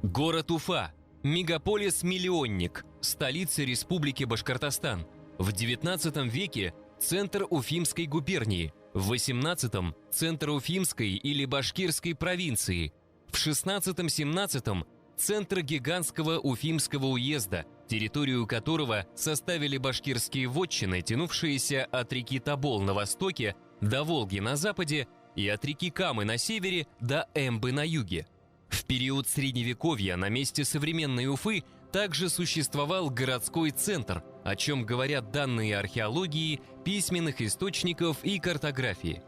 Город Уфа – мегаполис-миллионник, столица Республики Башкортостан. В XIX веке – центр Уфимской губернии, в XVIII – центр Уфимской или Башкирской провинции, в XVI-XVII – центр гигантского Уфимского уезда, территорию которого составили башкирские вотчины, тянувшиеся от реки Тобол на востоке до Волги на западе и от реки Камы на севере до Эмбы на юге. В период Средневековья на месте современной Уфы также существовал городской центр, о чем говорят данные археологии, письменных источников и картографии.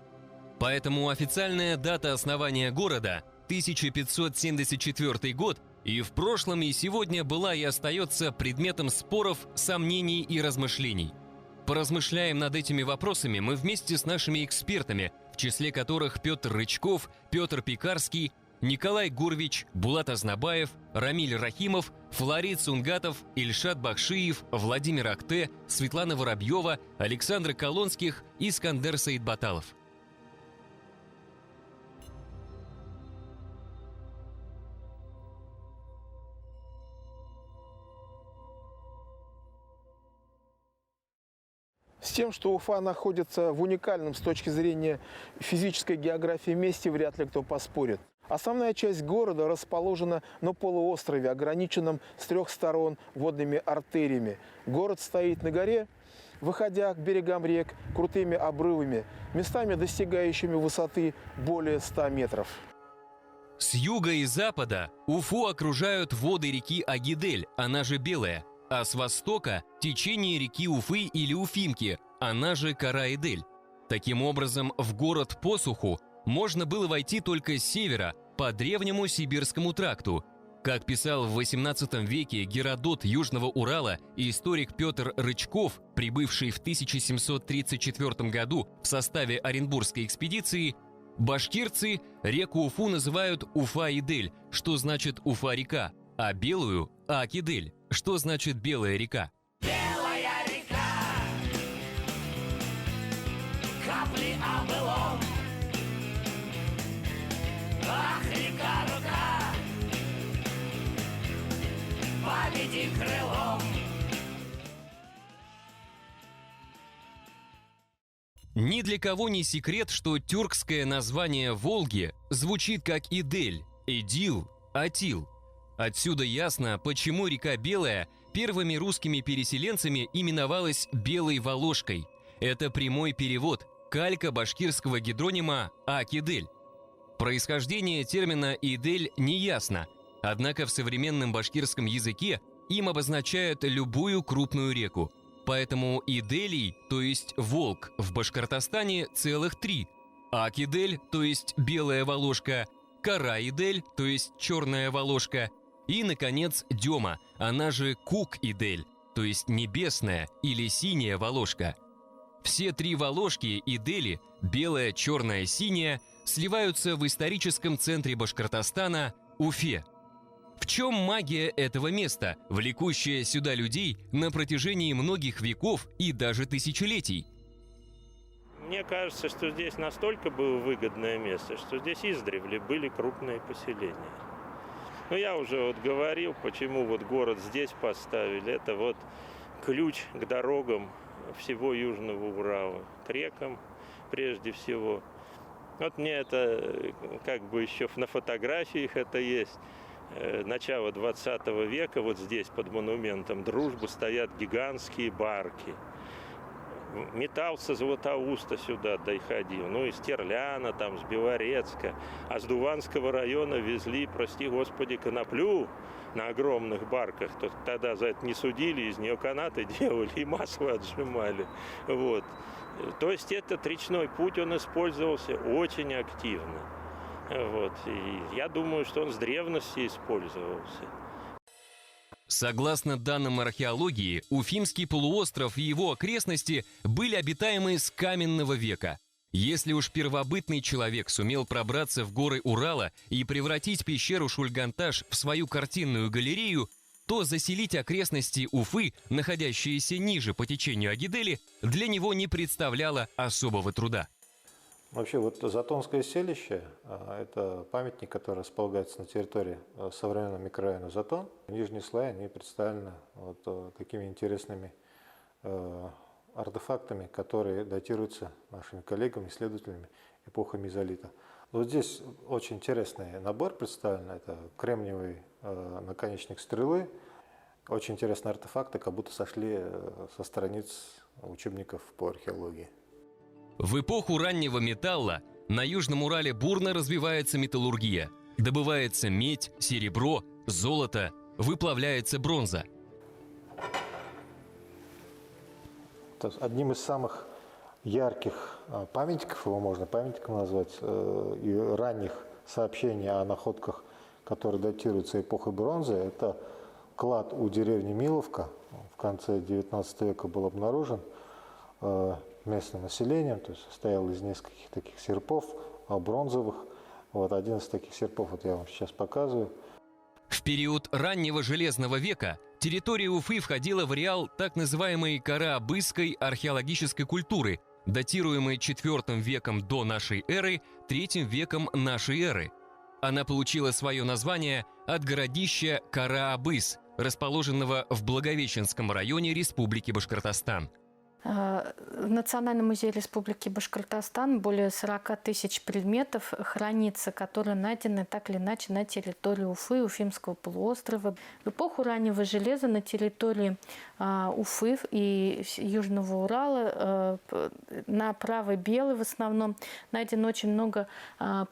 Поэтому официальная дата основания города – 1574 год и в прошлом и сегодня была и остается предметом споров, сомнений и размышлений. Поразмышляем над этими вопросами мы вместе с нашими экспертами, в числе которых Петр Рычков, Петр Пекарский, Николай Гурвич, Булат Азнабаев, Рамиль Рахимов, Флорид Сунгатов, Ильшат Бахшиев, Владимир Акте, Светлана Воробьева, Александр Колонских и Искандер Саидбаталов. С тем, что Уфа находится в уникальном с точки зрения физической географии месте, вряд ли кто поспорит. Основная часть города расположена на полуострове, ограниченном с трех сторон водными артериями. Город стоит на горе, выходя к берегам рек крутыми обрывами, местами достигающими высоты более 100 метров. С юга и запада Уфу окружают воды реки Агидель, она же Белая, а с востока – течение реки Уфы или Уфимки, она же Кара-Эдель. Таким образом, в город по суху можно было войти только с севера, по древнему Сибирскому тракту. Как писал в XVIII веке Геродот Южного Урала и историк Петр Рычков, прибывший в 1734 году в составе Оренбургской экспедиции, башкирцы реку Уфу называют Уфа-Идель, что значит Уфа-река, а Белую – Акидель, что значит Белая река. Белая река, капли о былом. Ах, река-рука, памяти крылом. Ни для кого не секрет, что тюркское название Волги звучит как Идель, Эдил, Атил. Отсюда ясно, почему река Белая первыми русскими переселенцами именовалась Белой Волошкой. Это прямой перевод, калька башкирского гидронима Акидель. Происхождение термина «Идель» неясно, однако в современном башкирском языке им обозначают любую крупную реку. Поэтому Иделий, то есть Волг, в Башкортостане целых три. Акидель, то есть Белая Волошка, Кара-Идель, то есть Черная Волошка, и, наконец, Дема, она же Кук-Идель, то есть Небесная или Синяя Волошка. Все три Волошки, Идели, белая, черная, синяя, сливаются в историческом центре Башкортостана – Уфе. В чем магия этого места, влекущая сюда людей на протяжении многих веков и даже тысячелетий? Мне кажется, что здесь настолько было выгодное место, что здесь издревле были крупные поселения. Но я уже вот говорил, почему вот город здесь поставили. Это вот ключ к дорогам всего Южного Урала, к рекам прежде всего. Вот мне это как бы еще на фотографиях это есть. Начало 20 века, вот здесь под монументом Дружбы стоят гигантские барки. Металл со Златоуста сюда доходил, ну из Терляна, там, с Белорецка. А с Дуванского района везли, прости господи, коноплю на огромных барках. Тогда за это не судили, из нее канаты делали и масло отжимали. Вот. То есть этот речной путь, он использовался очень активно. Вот. И я думаю, что он с древности использовался. Согласно данным археологии, Уфимский полуостров и его окрестности были обитаемы с каменного века. Если уж первобытный человек сумел пробраться в горы Урала и превратить пещеру Шульганташ в свою картинную галерею, то заселить окрестности Уфы, находящиеся ниже по течению Агидели, для него не представляло особого труда. Вообще вот Затонское селище – это памятник, который располагается на территории современного микрорайона Затон. Нижние слои они представлены вот такими интересными артефактами, которые датируются нашими коллегами, исследователями эпохи мезолита. Вот здесь очень интересный набор представлен. Это кремниевый наконечник стрелы. Очень интересные артефакты, как будто сошли со страниц учебников по археологии. В эпоху раннего металла на Южном Урале бурно развивается металлургия. Добывается медь, серебро, золото, выплавляется бронза. Одним из самых ярких памятников, его можно памятником назвать, и ранних сообщений о находках, которые датируются эпохой бронзы, это клад у деревни Миловка. В конце 19 века был обнаружен местным населением, то есть состоял из нескольких таких серпов бронзовых. Вот один из таких серпов вот я вам сейчас показываю. В период раннего Железного века территория Уфы входила в ареал так называемой караабысской археологической культуры, датируемой IV веком до нашей эры, III веком нашей эры. Она получила свое название от городища Караабыс, расположенного в Благовещенском районе Республики Башкортостан. В Национальном музее Республики Башкортостан более 40 тысяч предметов хранится, которые найдены так или иначе на территории Уфы, Уфимского полуострова. В эпоху раннего железа на территории Уфы и Южного Урала на правой Белой в основном найдено очень много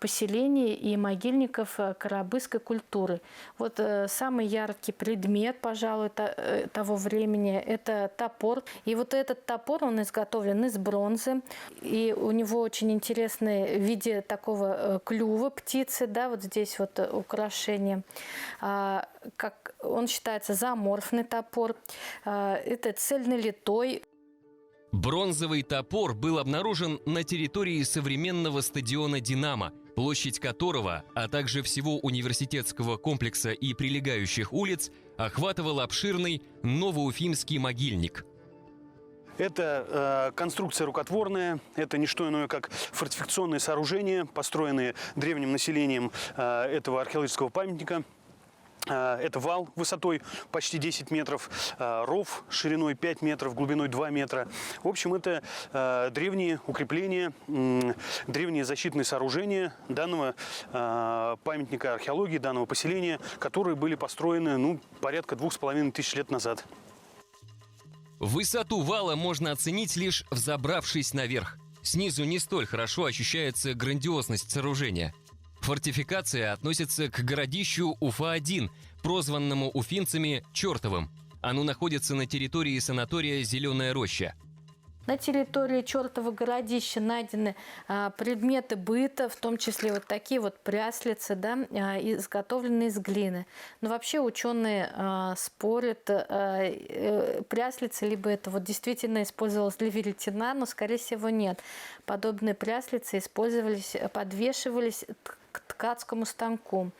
поселений и могильников караабысской культуры. Вот самый яркий предмет, пожалуй, того времени – это топор. И вот этот топор, он изготовлен из бронзы, и у него очень интересное в виде такого клюва птицы, да, вот здесь вот украшение. Как он считается зооморфный топор, это цельнолитой. Бронзовый топор был обнаружен на территории современного стадиона «Динамо», площадь которого, а также всего университетского комплекса и прилегающих улиц, охватывал обширный Новоуфимский могильник. Это конструкция рукотворная, это не что иное, как фортификационные сооружения, построенные древним населением этого археологического памятника. Это вал высотой почти 10 метров, ров шириной 5 метров, глубиной 2 метра. В общем, это древние укрепления, древние защитные сооружения данного памятника археологии, данного поселения, которые были построены порядка 2500 лет назад. Высоту вала можно оценить лишь взобравшись наверх. Снизу не столь хорошо ощущается грандиозность сооружения. Фортификация относится к городищу Уфа-1, прозванному уфимцами Чертовым. Оно находится на территории санатория «Зеленая роща». На территории Чертова городища найдены предметы быта, в том числе вот такие вот пряслицы, да, изготовленные из глины. Но вообще ученые спорят, пряслицы либо это вот действительно использовалось для веретена, но скорее всего нет. Подобные пряслицы подвешивались к ткацкому станку.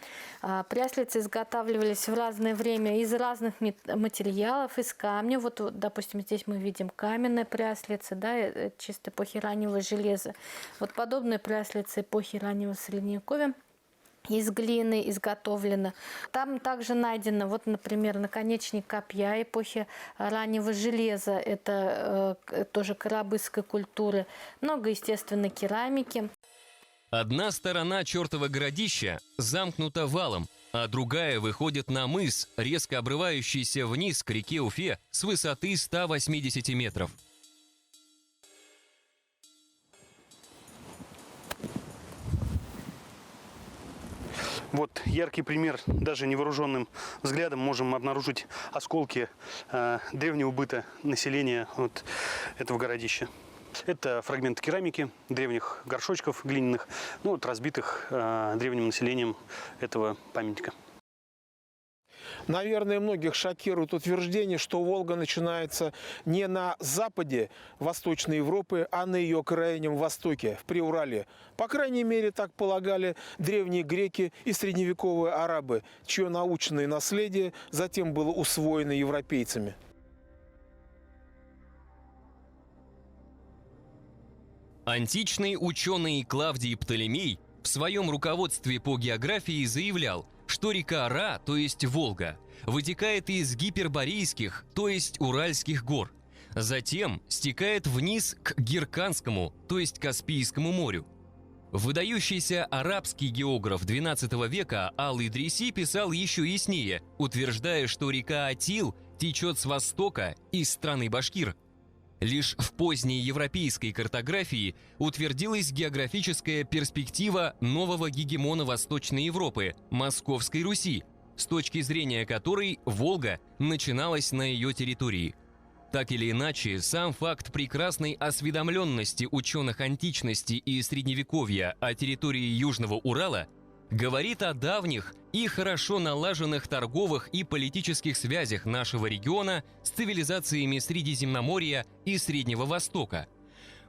Пряслицы изготавливались в разное время из разных материалов, из камня. Вот, допустим, здесь мы видим каменные пряслицы, да, чисто эпохи раннего железа. Вот подобные пряслицы эпохи раннего средневековья из глины изготовлено. Там также найдено, вот, например, наконечник копья эпохи раннего железа. Это тоже караабысской культуры. Много, естественно, керамики. Одна сторона Чертова городища замкнута валом, а другая выходит на мыс, резко обрывающийся вниз к реке Уфе с высоты 180 метров. Вот яркий пример, даже невооруженным взглядом можем обнаружить осколки древнего быта населения вот этого городища. Это фрагменты керамики, древних горшочков глиняных, разбитых древним населением этого памятника. Наверное, многих шокирует утверждение, что Волга начинается не на западе Восточной Европы, а на ее крайнем востоке, в Приурале. По крайней мере, так полагали древние греки и средневековые арабы, чье научное наследие затем было усвоено европейцами. Античный ученый Клавдий Птолемей в своем руководстве по географии заявлял, что река Ра, то есть Волга, вытекает из гиперборейских, то есть Уральских гор. Затем стекает вниз к Герканскому, то есть Каспийскому морю. Выдающийся арабский географ XII века Ал-Идриси писал еще яснее, утверждая, что река Атил течет с востока из страны Башкир. Лишь в поздней европейской картографии утвердилась географическая перспектива нового гегемона Восточной Европы – Московской Руси, с точки зрения которой Волга начиналась на ее территории. Так или иначе, сам факт прекрасной осведомленности ученых античности и средневековья о территории Южного Урала говорит о давних и хорошо налаженных торговых и политических связях нашего региона с цивилизациями Средиземноморья и Среднего Востока.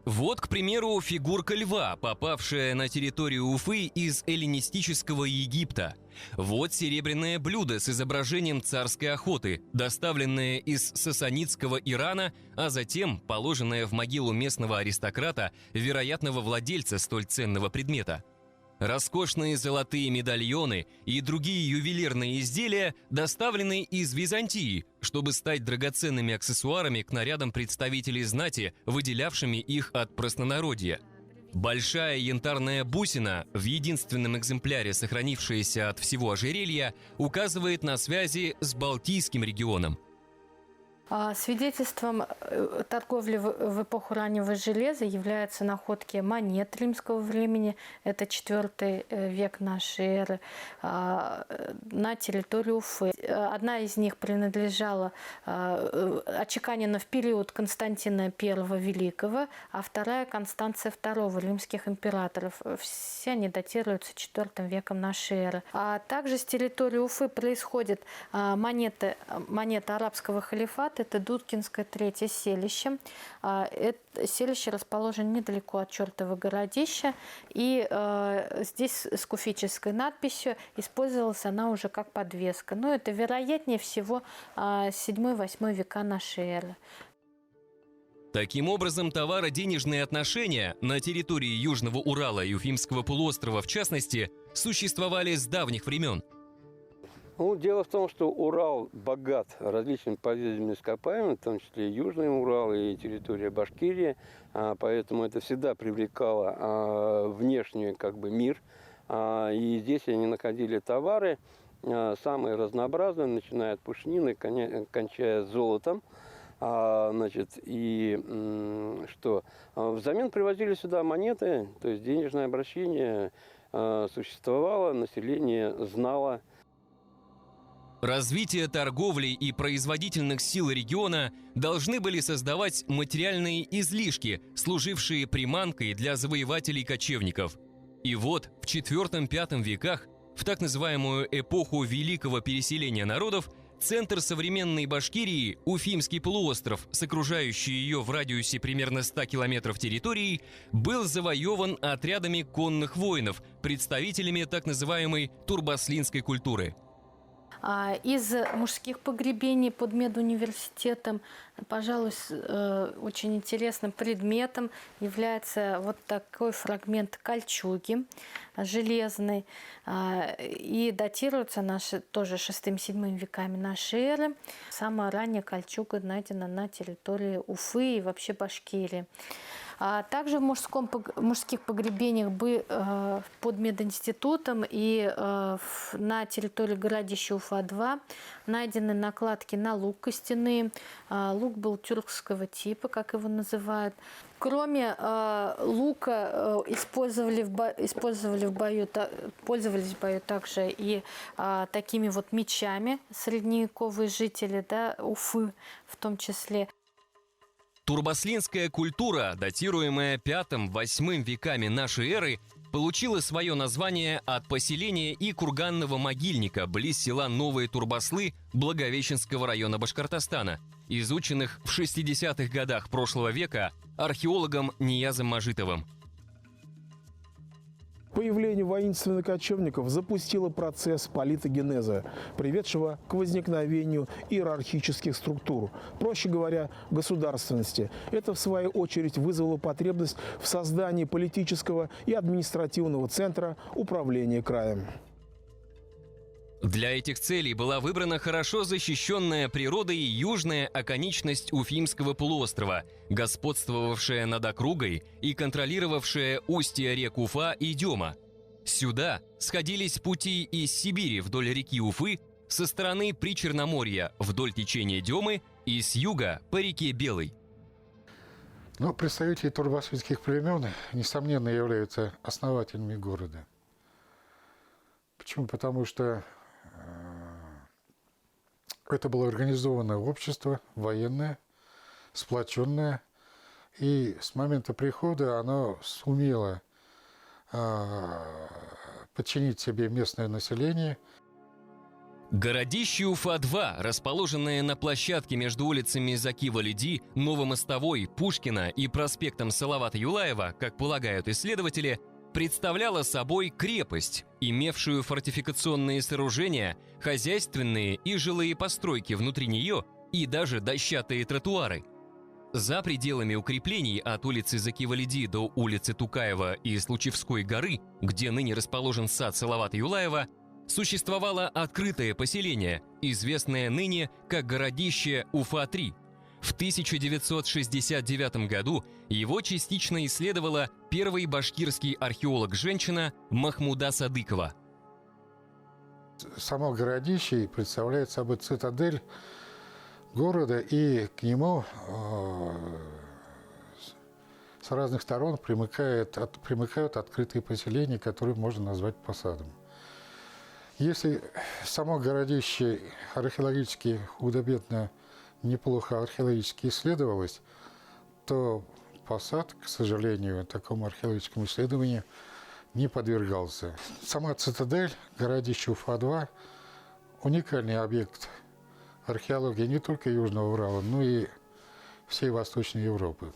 Вот, к примеру, фигурка льва, попавшая на территорию Уфы из эллинистического Египта. Вот серебряное блюдо с изображением царской охоты, доставленное из сасанидского Ирана, а затем положенное в могилу местного аристократа, вероятного владельца столь ценного предмета. Роскошные золотые медальоны и другие ювелирные изделия доставлены из Византии, чтобы стать драгоценными аксессуарами к нарядам представителей знати, выделявшими их от простонародья. Большая янтарная бусина, в единственном экземпляре сохранившаяся от всего ожерелья, указывает на связи с Балтийским регионом. Свидетельством торговли в эпоху раннего железа являются находки монет римского времени, это IV век нашей эры, на территории Уфы. Одна из них принадлежала, отчеканена в период Константина I Великого, а вторая – Констанция II, римских императоров. Все они датируются IV веком нашей эры. А также с территории Уфы происходят монеты арабского халифата. Это Дудкинское третье селище. Это селище расположено недалеко от чертова городища. И здесь с куфической надписью использовалась она уже как подвеска. Но это вероятнее всего 7-8 века нашей эры. Таким образом, товаро-денежные отношения на территории Южного Урала и Уфимского полуострова в частности существовали с давних времен. Ну, дело в том, что Урал богат различными полезными ископаемыми, в том числе и Южный Урал, и территория Башкирии, поэтому это всегда привлекало внешний мир. И здесь они находили товары самые разнообразные, начиная от пушнины, кончая золотом. И что? Взамен привозили сюда монеты, то есть денежное обращение существовало, население знало. Развитие торговли и производительных сил региона должны были создавать материальные излишки, служившие приманкой для завоевателей-кочевников. И вот в IV-V веках, в так называемую эпоху Великого переселения народов, центр современной Башкирии, Уфимский полуостров, с окружающей ее в радиусе примерно 100 километров территорией, был завоеван отрядами конных воинов, представителями так называемой турбаслинской культуры. Из мужских погребений под медуниверситетом, пожалуй, очень интересным предметом является вот такой фрагмент кольчуги железной. И датируется наши тоже 6-7 веками нашей эры. Самая ранняя кольчуга найдена на территории Уфы и вообще Башкирии. Также в мужских погребениях под мединститутом и на территории городища Уфа-2 найдены накладки на лук костяные. Лук был тюркского типа, как его называют. Кроме лука пользовались в бою также и такими вот мечами средневековые жители, Уфы в том числе. Турбаслинская культура, датируемая V-VIII веками нашей эры, получила свое название от поселения и курганного могильника близ села Новые Турбаслы Благовещенского района Башкортостана, изученных в 60-х годах прошлого века археологом Ниязом Мажитовым. Появление воинственных кочевников запустило процесс политогенеза, приведшего к возникновению иерархических структур, проще говоря, государственности. Это, в свою очередь, вызвало потребность в создании политического и административного центра управления краем. Для этих целей была выбрана хорошо защищенная природой южная оконечность Уфимского полуострова, господствовавшая над округой и контролировавшая устья рек Уфа и Дема. Сюда сходились пути из Сибири вдоль реки Уфы, со стороны Причерноморья вдоль течения Демы и с юга по реке Белой. Но представители турбасвитских племен, несомненно, являются основателями города. Почему? Потому что это было организованное общество, военное, сплоченное, и с момента прихода оно сумело подчинить себе местное население. Городище Уфа-2, расположенное на площадке между улицами Закива-Лиди, Новомостовой, Пушкина и проспектом Салавата Юлаева, как полагают исследователи, представляла собой крепость, имевшую фортификационные сооружения, хозяйственные и жилые постройки внутри нее и даже дощатые тротуары. За пределами укреплений от улицы Закива-Лиди до улицы Тукаева и Случевской горы, где ныне расположен сад Салавата Юлаева, существовало открытое поселение, известное ныне как городище Уфа-3. В 1969 году его частично исследовала первый башкирский археолог-женщина Махмуда Садыкова. Само городище представляет собой цитадель города, и к нему с разных сторон примыкают открытые поселения, которые можно назвать посадом. Если само городище археологически худо-бедно неплохо археологически исследовалось, то посад, к сожалению, такому археологическому исследованию не подвергался. Сама цитадель, городище Уфа-2, уникальный объект археологии не только Южного Урала, но и всей Восточной Европы.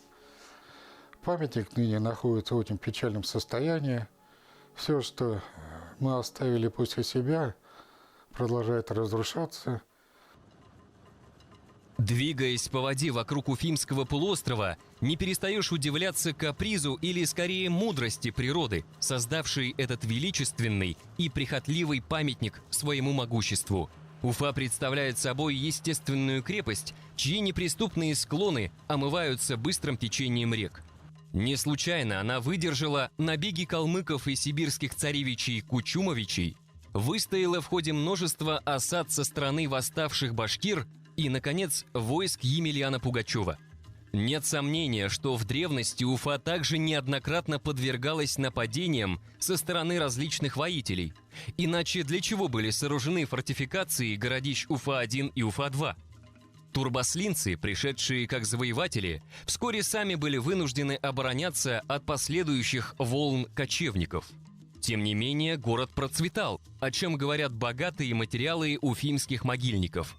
Памятник ныне находится в очень печальном состоянии. Все, что мы оставили после себя, продолжает разрушаться. Двигаясь по воде вокруг Уфимского полуострова, не перестаешь удивляться капризу или, скорее, мудрости природы, создавшей этот величественный и прихотливый памятник своему могуществу. Уфа представляет собой естественную крепость, чьи неприступные склоны омываются быстрым течением рек. Не случайно она выдержала набеги калмыков и сибирских царевичей-кучумовичей, выстояла в ходе множества осад со стороны восставших башкир и, наконец, войск Емельяна Пугачева. Нет сомнения, что в древности Уфа также неоднократно подвергалась нападениям со стороны различных воителей. Иначе для чего были сооружены фортификации городищ Уфа-1 и Уфа-2? Турбаслинцы, пришедшие как завоеватели, вскоре сами были вынуждены обороняться от последующих волн кочевников. Тем не менее, город процветал, о чем говорят богатые материалы уфимских могильников.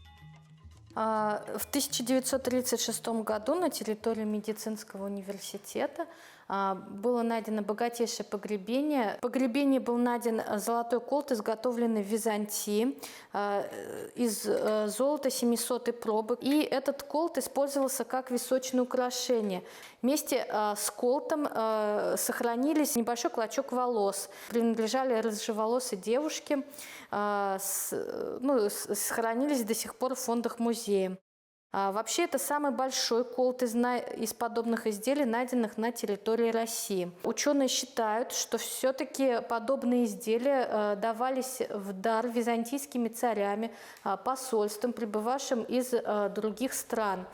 В 1936 году на территории медицинского университета было найдено богатейшее погребение. В погребении был найден золотой колт, изготовленный в Византии из золота 700 пробы. И этот колт использовался как височное украшение. Вместе с колтом сохранились небольшой клочок волос. Принадлежали рыжеволосой девушке, сохранились до сих пор в фондах музея. Вообще, это самый большой колт из подобных изделий, найденных на территории России. Ученые считают, что все-таки подобные изделия давались в дар византийскими царями, посольствам, прибывавшим из других стран.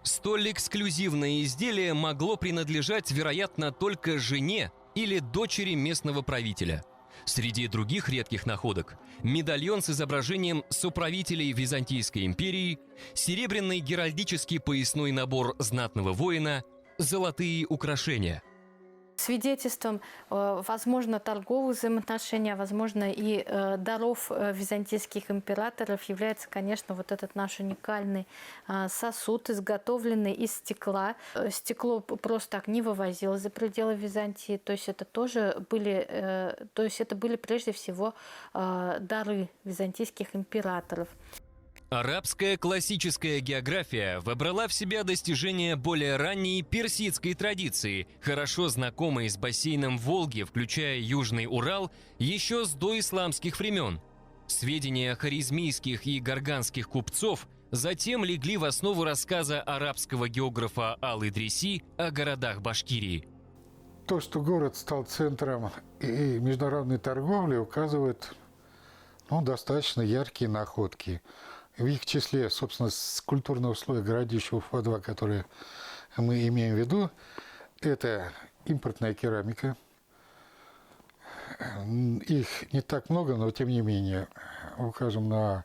Столь эксклюзивное изделие могло принадлежать, вероятно, только жене или дочери местного правителя. Среди других редких находок – медальон с изображением соправителей Византийской империи, серебряный геральдический поясной набор знатного воина, золотые украшения. Свидетельством, возможно, торговых взаимоотношений, а возможно и даров византийских императоров является, конечно, вот этот наш уникальный сосуд, изготовленный из стекла. Стекло просто так не вывозилось за пределы Византии, то есть это тоже были прежде всего дары византийских императоров. Арабская классическая география вобрала в себя достижения более ранней персидской традиции, хорошо знакомой с бассейном Волги, включая Южный Урал, еще с доисламских времен. Сведения хорезмийских и горганских купцов затем легли в основу рассказа арабского географа Ал-Идриси о городах Башкирии. То, что город стал центром и международной торговли, указывает достаточно яркие находки. В их числе, собственно, скульптурного слоя городища Уфа-2, которые мы имеем в виду, это импортная керамика. Их не так много, но тем не менее укажем на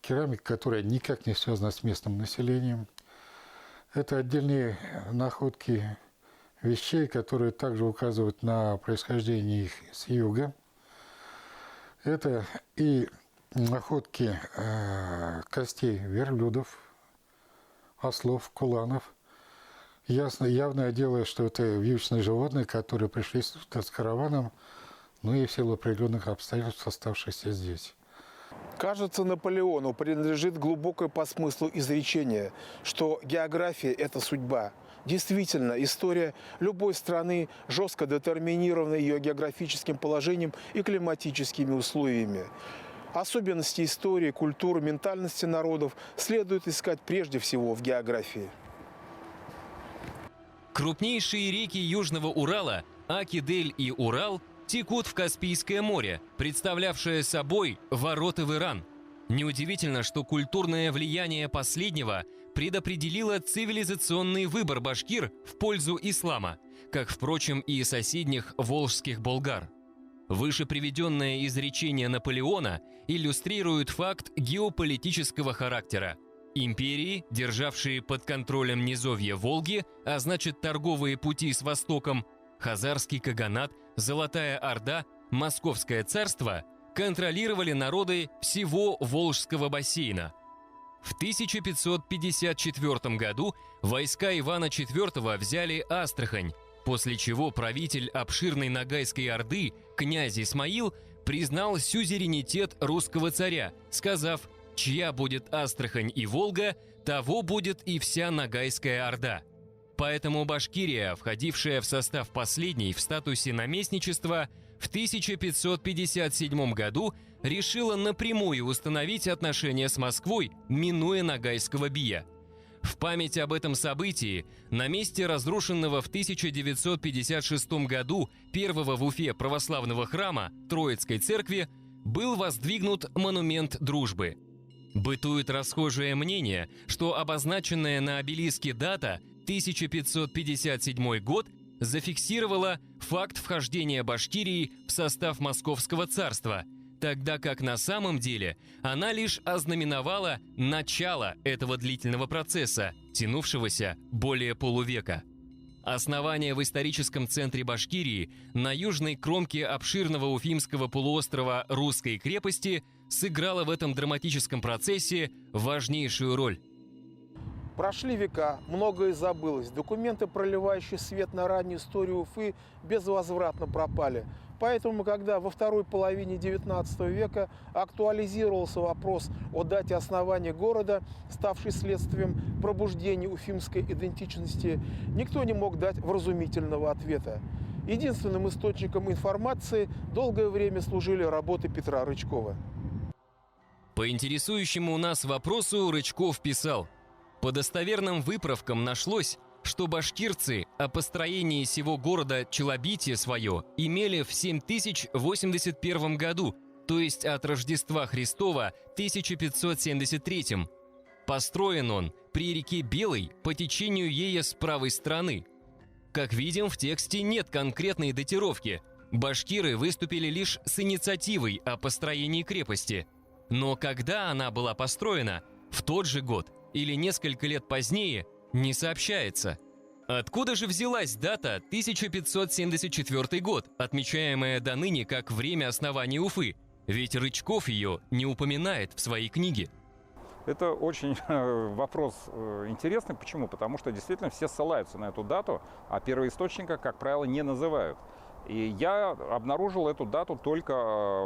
керамику, которая никак не связана с местным населением. Это отдельные находки вещей, которые также указывают на происхождение их с юга. Это и находки костей верблюдов, ослов, куланов. Явное дело, что это вьючные животные, которые пришли сюда с караваном, и в силу определенных обстоятельств, оставшихся здесь. Кажется, Наполеону принадлежит глубокое по смыслу изречение, что география – это судьба. Действительно, история любой страны жестко детерминирована ее географическим положением и климатическими условиями. Особенности истории, культуры, ментальности народов следует искать прежде всего в географии. Крупнейшие реки Южного Урала, Аки-Дель и Урал, текут в Каспийское море, представлявшее собой ворота в Иран. Неудивительно, что культурное влияние последнего предопределило цивилизационный выбор башкир в пользу ислама, как, впрочем, и соседних волжских болгар. Выше приведенное изречение Наполеона иллюстрирует факт геополитического характера. Империи, державшие под контролем низовья Волги, а значит торговые пути с Востоком, Хазарский каганат, Золотая Орда, Московское царство, контролировали народы всего Волжского бассейна. В 1554 году войска Ивана IV взяли Астрахань, после чего правитель обширной Ногайской Орды, князь Исмаил, признал сюзеренитет русского царя, сказав: «Чья будет Астрахань и Волга, того будет и вся Ногайская Орда». Поэтому Башкирия, входившая в состав последней в статусе наместничества, в 1557 году решила напрямую установить отношения с Москвой, минуя Ногайского бия. В память об этом событии на месте разрушенного в 1956 году первого в Уфе православного храма Троицкой церкви был воздвигнут монумент дружбы. Бытует расхожее мнение, что обозначенная на обелиске дата 1557 год зафиксировала факт вхождения Башкирии в состав Московского царства, тогда как на самом деле она лишь ознаменовала начало этого длительного процесса, тянувшегося более полувека. Основание в историческом центре Башкирии на южной кромке обширного Уфимского полуострова Русской крепости сыграло в этом драматическом процессе важнейшую роль. Прошли века, многое забылось. Документы, проливающие свет на раннюю историю Уфы, безвозвратно пропали. Поэтому, когда во второй половине XIX века актуализировался вопрос о дате основания города, ставший следствием пробуждения уфимской идентичности, никто не мог дать вразумительного ответа. Единственным источником информации долгое время служили работы Петра Рычкова. По интересующему нас вопросу Рычков писал: «По достоверным выправкам нашлось, что башкирцы о построении сего города Челобитие свое имели в 7081 году, то есть от Рождества Христова 1573. Построен он при реке Белой по течению ее с правой стороны. Как видим, в тексте нет конкретной датировки. Башкиры выступили лишь с инициативой о построении крепости. Но когда она была построена, в тот же год или несколько лет позднее, не сообщается. Откуда же взялась дата 1574 год, отмечаемая до ныне как время основания Уфы? Ведь Рычков ее не упоминает в своей книге. Это очень вопрос интересный. Почему? Потому что действительно все ссылаются на эту дату, а первоисточника, как правило, не называют. И я обнаружил эту дату только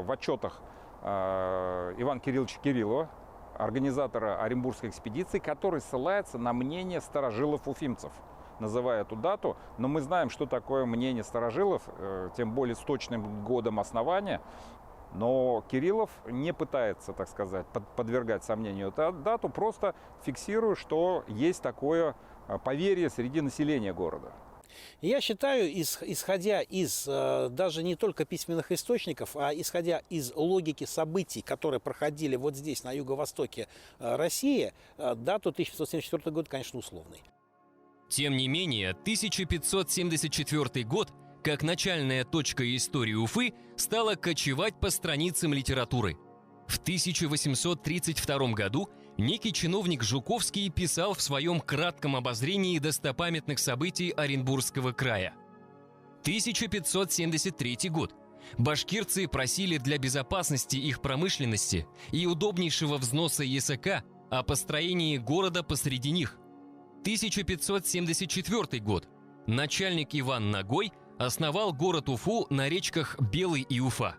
в отчетах Ивана Кирилловича Кириллова, организатора Оренбургской экспедиции, который ссылается на мнение старожилов-уфимцев, называя эту дату. Но мы знаем, что такое мнение старожилов, тем более с точным годом основания. Но Кириллов не пытается, так сказать, подвергать сомнению эту дату, просто фиксируя, что есть такое поверье среди населения города. Я считаю, исходя из даже не только письменных источников, а исходя из логики событий, которые проходили вот здесь, на юго-востоке России, дату 1574 год, конечно, условный. Тем не менее, 1574 год, как начальная точка истории Уфы, стала кочевать по страницам литературы. В 1832 году некий чиновник Жуковский писал в своем кратком обозрении достопамятных событий Оренбургского края. 1573 год. Башкирцы просили для безопасности их промышленности и удобнейшего взноса ЕСК о построении города посреди них. 1574 год. Начальник Иван Нагой основал город Уфу на речках Белый и Уфа.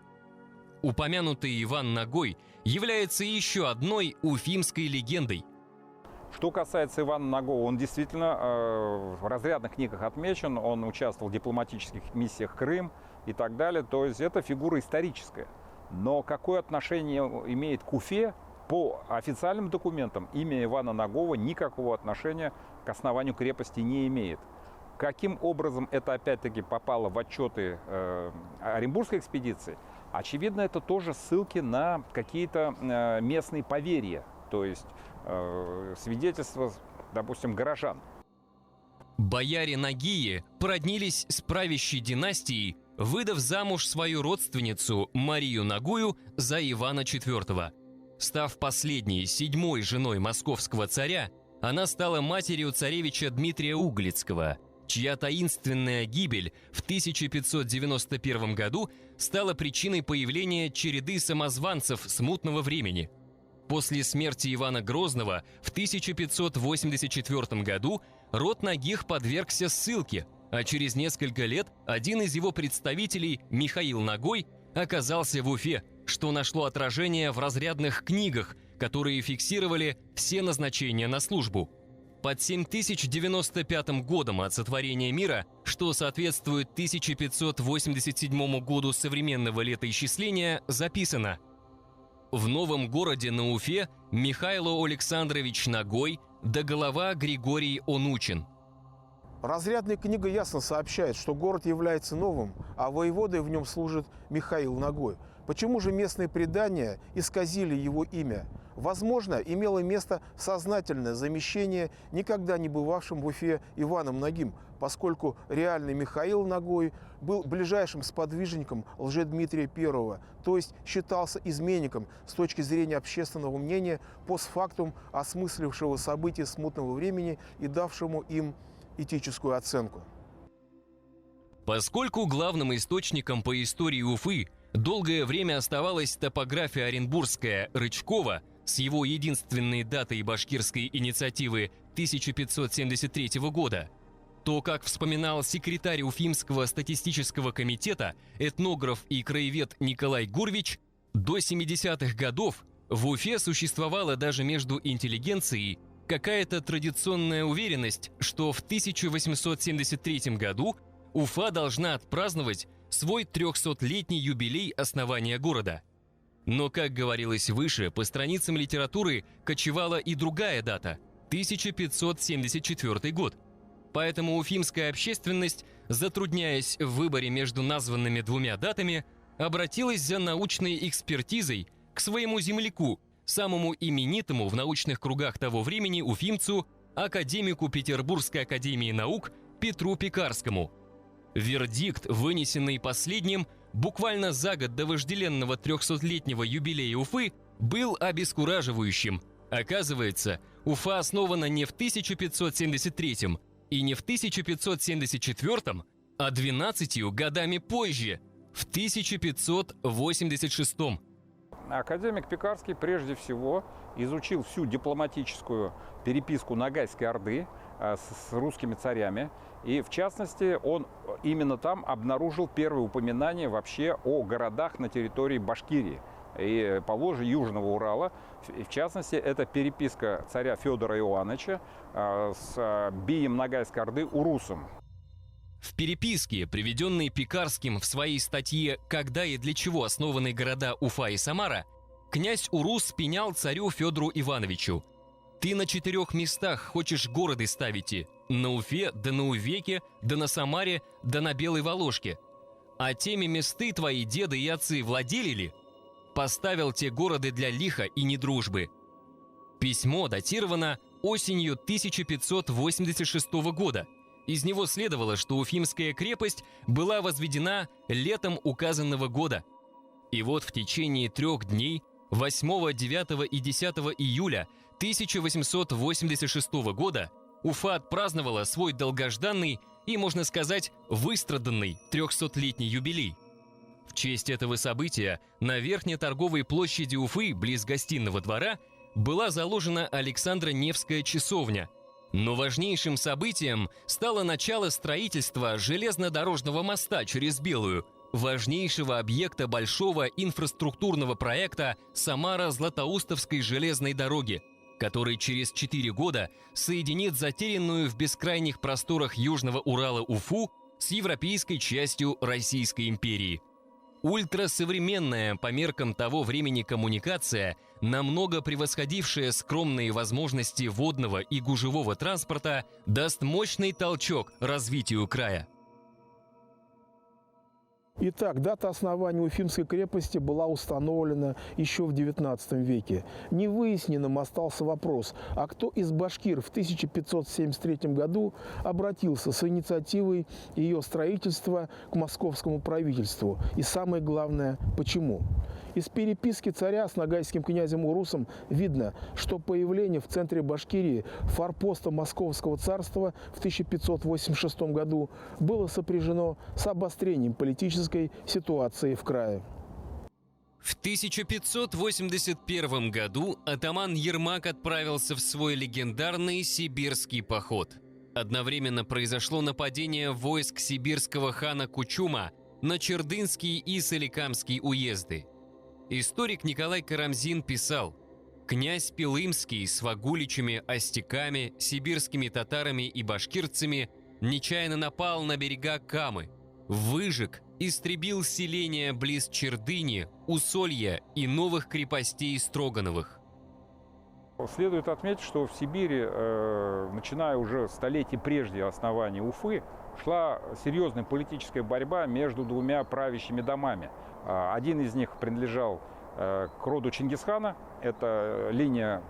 Упомянутый Иван Нагой является еще одной уфимской легендой. Что касается Ивана Нагова, он действительно в разрядных книгах отмечен, он участвовал в дипломатических миссиях Крым и так далее, то есть это фигура историческая. Но какое отношение имеет к Уфе? По официальным документам имя Ивана Нагова никакого отношения к основанию крепости не имеет. Каким образом это опять-таки попало в отчеты Оренбургской экспедиции? Очевидно, это тоже ссылки на какие-то местные поверья, то есть свидетельства, допустим, горожан. Бояре Нагии породнились с правящей династией, выдав замуж свою родственницу Марию Нагую за Ивана IV. Став последней, 7-й женой московского царя, она стала матерью царевича Дмитрия Углицкого, чья таинственная гибель в 1591 году стала причиной появления череды самозванцев смутного времени. После смерти Ивана Грозного в 1584 году род Нагих подвергся ссылке, а через несколько лет один из его представителей, Михаил Нагой, оказался в Уфе, что нашло отражение в разрядных книгах, которые фиксировали все назначения на службу. Под 7095 годом от сотворения мира, что соответствует 1587 году современного летоисчисления, записано: «В новом городе на Уфе Михаил Александрович Нагой, да голова Григорий Онучин». Разрядная книга ясно сообщает, что город является новым, а воеводой в нем служит Михаил Нагой. Почему же местные предания исказили его имя? Возможно, имело место сознательное замещение никогда не бывавшим в Уфе Иваном Нагим, поскольку реальный Михаил Нагой был ближайшим сподвижником Лжедмитрия I, то есть считался изменником с точки зрения общественного мнения, постфактум осмыслившего события смутного времени и давшему им этическую оценку. Поскольку главным источником по истории Уфы долгое время оставалась топография оренбургская Рычкова с его единственной датой башкирской инициативы 1573 года, то, как вспоминал секретарь Уфимского статистического комитета, этнограф и краевед Николай Гурвич, до 70-х годов в Уфе существовала даже между интеллигенцией какая-то традиционная уверенность, что в 1873 году Уфа должна отпраздновать свой 300-летний юбилей основания города. Но, как говорилось выше, по страницам литературы кочевала и другая дата – 1574 год. Поэтому уфимская общественность, затрудняясь в выборе между названными двумя датами, обратилась за научной экспертизой к своему земляку, самому именитому в научных кругах того времени уфимцу, академику Петербургской академии наук Петру Пекарскому. Вердикт, вынесенный последним буквально за год до вожделенного 300-летнего юбилея Уфы, был обескураживающим. Оказывается, Уфа основана не в 1573, И не в 1574, а 12 годами позже, в 1586. Академик Пекарский прежде всего изучил всю дипломатическую переписку Ногайской Орды с русскими царями. И в частности, он именно там обнаружил первые упоминания вообще о городах на территории Башкирии и Поволжья, Южного Урала. В частности, это переписка царя Федора Иоанновича с бием Ногайской Орды Урусом. В переписке, приведенной Пекарским в своей статье «Когда и для чего основаны города Уфа и Самара», князь Урус пенял царю Федору Ивановичу: «Ты на 4 местах хочешь города ставите: на Уфе, да на Увеке, да на Самаре, да на Белой Воложке. А теми месты твои деды и отцы владели ли? Поставил те города для лиха и недружбы». Письмо датировано осенью 1586 года. Из него следовало, что Уфимская крепость была возведена летом указанного года. И вот в течение 3 дней, 8, 9 и 10 июля 1886 года, Уфа отпраздновала свой долгожданный и, можно сказать, выстраданный 300-летний юбилей. В честь этого события на Верхней торговой площади Уфы, близ Гостиного двора, была заложена Александро-Невская часовня. Но важнейшим событием стало начало строительства железнодорожного моста через Белую, важнейшего объекта большого инфраструктурного проекта Самара-Златоустовской железной дороги, который через 4 года соединит затерянную в бескрайних просторах Южного Урала Уфу с европейской частью Российской империи. Ультрасовременная по меркам того времени коммуникация, намного превосходившая скромные возможности водного и гужевого транспорта, даст мощный толчок развитию края. Итак, дата основания Уфимской крепости была установлена еще в XIX веке. Невыясненным остался вопрос, а кто из башкир в 1573 году обратился с инициативой ее строительства к московскому правительству. И самое главное, почему? Из переписки царя с ногайским князем Урусом видно, что появление в центре Башкирии форпоста Московского царства в 1586 году было сопряжено с обострением политической ситуации в крае. В 1581 году атаман Ермак отправился в свой легендарный сибирский поход. Одновременно произошло нападение войск сибирского хана Кучума на Чердынский и Соликамский уезды. Историк Николай Карамзин писал: «Князь Пилымский с вагуличами, остяками, сибирскими татарами и башкирцами нечаянно напал на берега Камы, выжег, истребил селения близ Чердыни, Усолья и новых крепостей Строгановых». Следует отметить, что в Сибири, начиная уже столетий прежде основания Уфы, шла серьезная политическая борьба между 2 правящими домами. Один из них принадлежал к роду Чингисхана, это линия,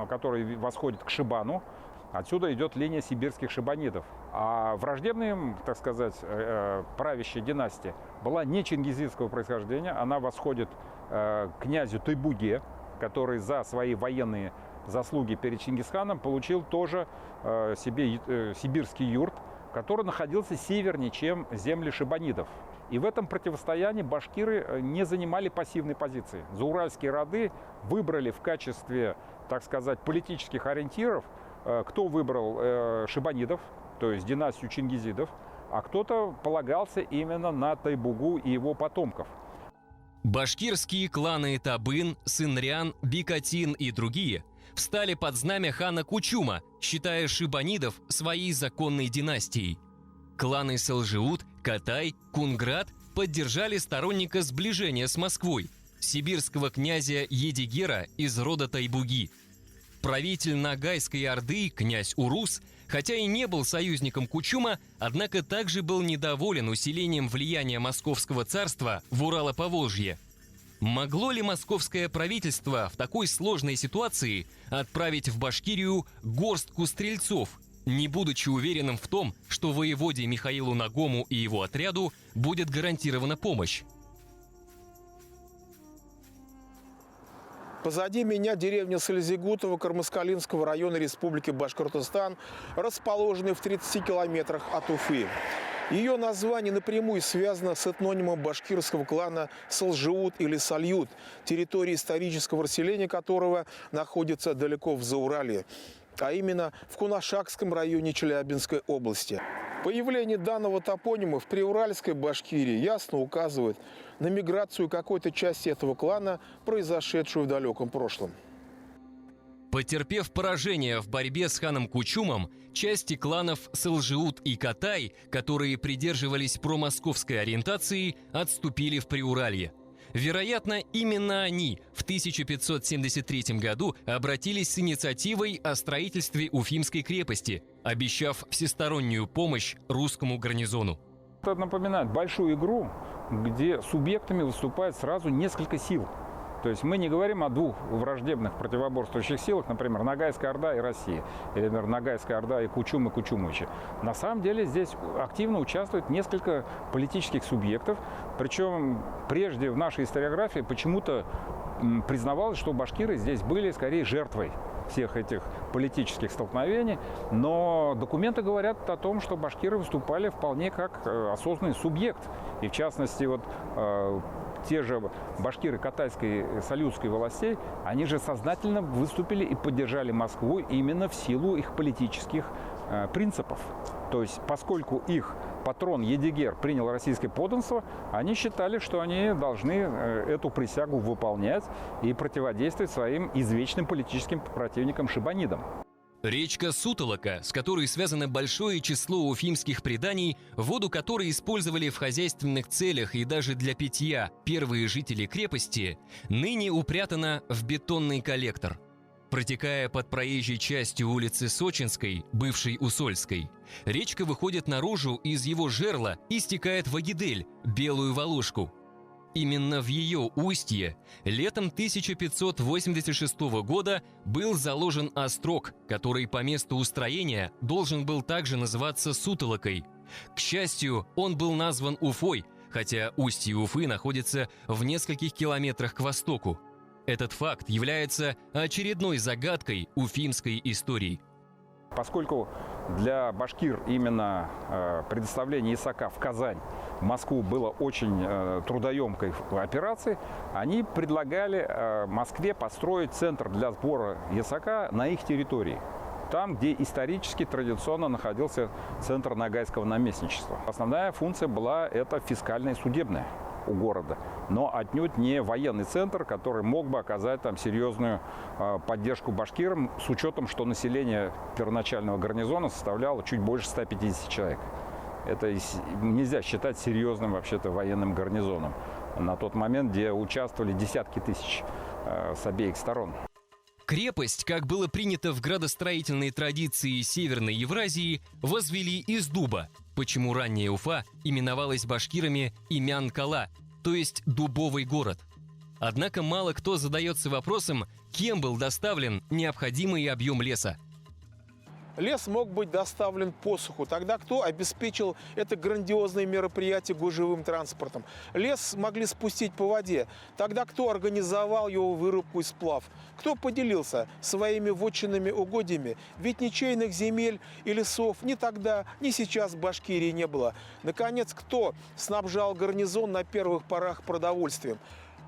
которая восходит к Шибану. Отсюда идет линия сибирских шибанидов. А враждебной, так сказать, правящая династия была не чингизидского происхождения, она восходит к князю Тайбуге, который за свои военные заслуги перед Чингисханом получил тоже себе сибирский юрт, который находился севернее, чем земли шибанидов. И в этом противостоянии башкиры не занимали пассивной позиции. Зауральские роды выбрали в качестве, так сказать, политических ориентиров, кто выбрал шибанидов, то есть династию чингизидов, а кто-то полагался именно на Тайбугу и его потомков. Башкирские кланы Табын, Сынрян, Бикатин и другие встали под знамя хана Кучума, считая шибанидов своей законной династией. Кланы Салжиут, Катай, Кунград поддержали сторонника сближения с Москвой, сибирского князя Едигера из рода Тайбуги. Правитель Ногайской Орды, князь Урус, хотя и не был союзником Кучума, однако также был недоволен усилением влияния Московского царства в Урало-Поволжье. Могло ли московское правительство в такой сложной ситуации отправить в Башкирию горстку стрельцов, не будучи уверенным в том, что воеводе Михаилу Нагому и его отряду будет гарантирована помощь? Позади меня деревня Сальзигутово Кармаскалинского района Республики Башкортостан, расположенная в 30 километрах от Уфы. Ее название напрямую связано с этнонимом башкирского клана Салжиут или Сальют, территория исторического расселения которого находится далеко в Зауралье, а именно в Кунашакском районе Челябинской области. Появление данного топонима в Приуральской Башкирии ясно указывает на миграцию какой-то части этого клана, произошедшую в далеком прошлом. Потерпев поражение в борьбе с ханом Кучумом, части кланов Салжиут и Катай, которые придерживались промосковской ориентации, отступили в Приуралье. Вероятно, именно они в 1573 году обратились с инициативой о строительстве Уфимской крепости, обещав всестороннюю помощь русскому гарнизону. Это напоминает большую игру, где субъектами выступает сразу несколько сил. То есть мы не говорим о двух враждебных противоборствующих силах, например, Ногайская Орда и Россия, или, например, Ногайская Орда и Кучум и Кучумычи. На самом деле здесь активно участвует несколько политических субъектов, причем прежде в нашей историографии почему-то признавалось, что башкиры здесь были скорее жертвой всех этих политических столкновений, но документы говорят о том, что башкиры выступали вполне как осознанный субъект. И в частности, вот те же башкиры катайской салютской властей, они же сознательно выступили и поддержали Москву именно в силу их политических принципов. То есть, поскольку их патрон Едигер принял российское подданство, они считали, что они должны эту присягу выполнять и противодействовать своим извечным политическим противникам шибанидам. Речка Сутолока, с которой связано большое число уфимских преданий, воду которой использовали в хозяйственных целях и даже для питья первые жители крепости, ныне упрятана в бетонный коллектор. Протекая под проезжей частью улицы Сочинской, бывшей Усольской, речка выходит наружу из его жерла и стекает в Агидель, Белую Волошку. Именно в ее устье летом 1586 года был заложен острог, который по месту устроения должен был также называться Сутолокой. К счастью, он был назван Уфой, хотя устье Уфы находится в нескольких километрах к востоку. Этот факт является очередной загадкой уфимской истории. Поскольку для башкир именно предоставление ясака в Казань, в Москву было очень трудоемкой операцией, они предлагали Москве построить центр для сбора ясака на их территории. Там, где исторически традиционно находился центр Ногайского наместничества. Основная функция была это фискальная и судебная у города, но отнюдь не военный центр, который мог бы оказать там серьезную поддержку башкирам, с учетом, что население первоначального гарнизона составляло чуть больше 150 человек. Это нельзя считать серьезным вообще-то военным гарнизоном на тот момент, где участвовали десятки тысяч с обеих сторон. Крепость, как было принято в градостроительной традиции Северной Евразии, возвели из дуба, почему ранняя Уфа именовалась башкирами Имян-Кала, то есть дубовый город. Однако мало кто задается вопросом, кем был доставлен необходимый объем леса. Лес мог быть доставлен по суху. Тогда кто обеспечил это грандиозное мероприятие гужевым транспортом? Лес могли спустить по воде. Тогда кто организовал его вырубку и сплав? Кто поделился своими вотчинными угодьями? Ведь ничейных земель и лесов ни тогда, ни сейчас в Башкирии не было. Наконец, кто снабжал гарнизон на первых порах продовольствием?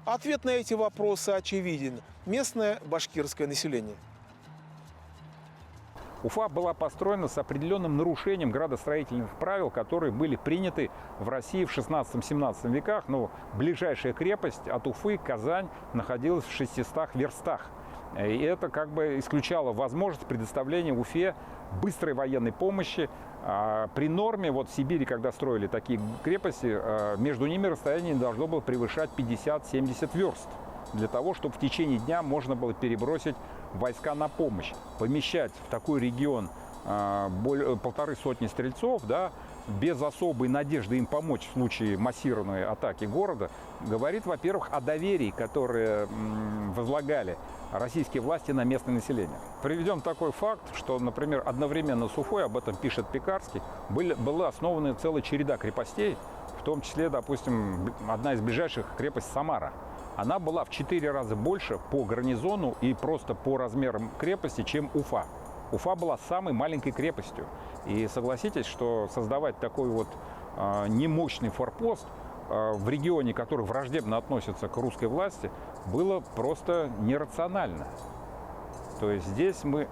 Ответ на эти вопросы очевиден. Местное башкирское население. Уфа была построена с определенным нарушением градостроительных правил, которые были приняты в России в 16-17 веках. Но ближайшая крепость от Уфы, Казань, находилась в 600 верстах. И это как бы исключало возможность предоставления Уфе быстрой военной помощи. При норме, вот в Сибири, когда строили такие крепости, между ними расстояние не должно было превышать 50-70 верст. Для того, чтобы в течение дня можно было перебросить войска на помощь. Помещать в такой регион 150 стрельцов, да, без особой надежды им помочь в случае массированной атаки города, говорит, во-первых, о доверии, которое возлагали российские власти на местное население. Приведем такой факт, что, например, одновременно с Уфой, об этом пишет Пекарский, была основана целая череда крепостей, в том числе, допустим, одна из ближайших крепость Самара. она была в 4 раза больше по гарнизону и просто по размерам крепости, чем Уфа. Уфа была самой маленькой крепостью. И согласитесь, что создавать такой вот немощный форпост в регионе, который враждебно относится к русской власти, было просто нерационально. То есть здесь мы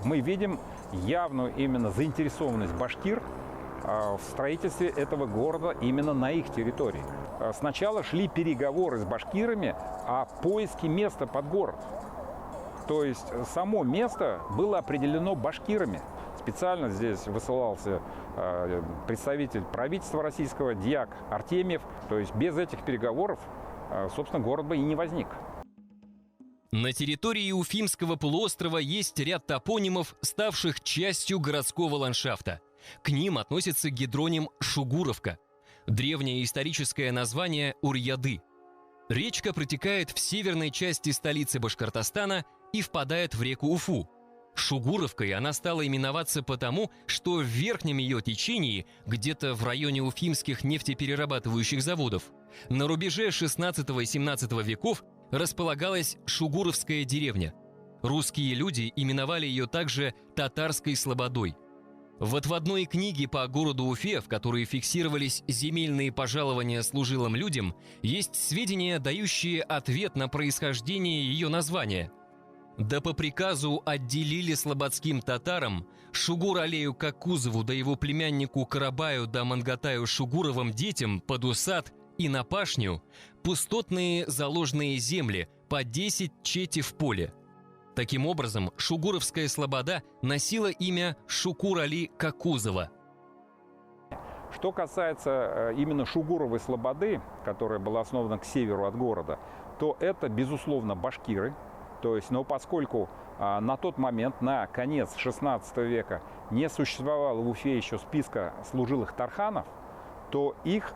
видим явную именно заинтересованность башкир в строительстве этого города именно на их территории. Сначала шли переговоры с башкирами о поиске места под город. То есть само место было определено башкирами. Специально здесь высылался представитель правительства российского, дьяк Артемьев. То есть без этих переговоров, собственно, город бы и не возник. На территории Уфимского полуострова есть ряд топонимов, ставших частью городского ландшафта. К ним относится гидроним Шугуровка, древнее историческое название Урьяды. Речка протекает в северной части столицы Башкортостана и впадает в реку Уфу. Шугуровкой она стала именоваться потому, что в верхнем ее течении, где-то в районе уфимских нефтеперерабатывающих заводов, на рубеже 16 и 17 веков располагалась Шугуровская деревня. Русские люди именовали ее также Татарской Слободой. В отводной книге по городу Уфе, в которой фиксировались земельные пожалования служилым людям, есть сведения, дающие ответ на происхождение ее названия. Да по приказу отделили слободским татарам Шугур-Алею Какузову да его племяннику Карабаю да Мангатаю Шугуровым детям под усад и на пашню пустотные заложенные земли по 10 чети в поле. Таким образом, Шугуровская слобода носила имя Шукур-Али Какузова. Что касается именно Шугуровой слободы, которая была основана к северу от города, то это, безусловно, башкиры. То есть, но поскольку на тот момент, на конец 16 века, не существовало в Уфе еще списка служилых тарханов, то их,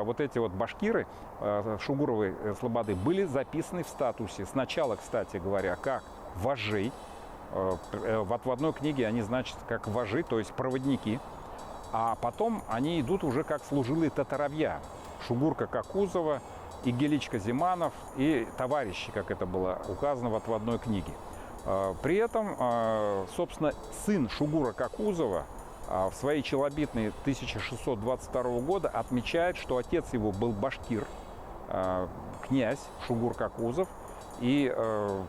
вот эти вот башкиры Шугуровой слободы, были записаны в статусе. Сначала, кстати говоря, как вожжи. В отводной книге они значат как вожжи, то есть проводники. А потом они идут уже как служилые татаровья. Шугурка Какузова, Игеличка Зиманов и товарищи, как это было указано в отводной книге. При этом, собственно, сын Шугура Какузова в своей челобитной 1622 года отмечает, что отец его был башкир, князь Шугур Какузов, и